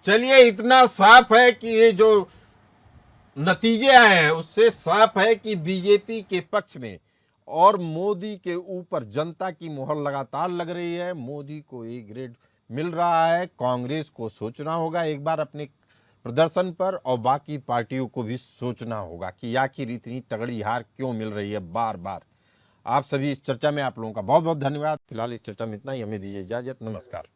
चलिए, इतना साफ है कि ये जो नतीजे आए हैं उससे साफ है कि बीजेपी के पक्ष में और मोदी के ऊपर जनता की मोहर लगातार लग रही है। मोदी को ए ग्रेड मिल रहा है। कांग्रेस को सोचना होगा एक बार अपने प्रदर्शन पर, और बाकी पार्टियों को भी सोचना होगा कि आखिर इतनी तगड़ी हार क्यों मिल रही है बार बार। आप सभी इस चर्चा में आप लोगों का बहुत बहुत धन्यवाद। फिलहाल इस चर्चा में इतना ही, हमें दीजिए इजाजत। नमस्कार।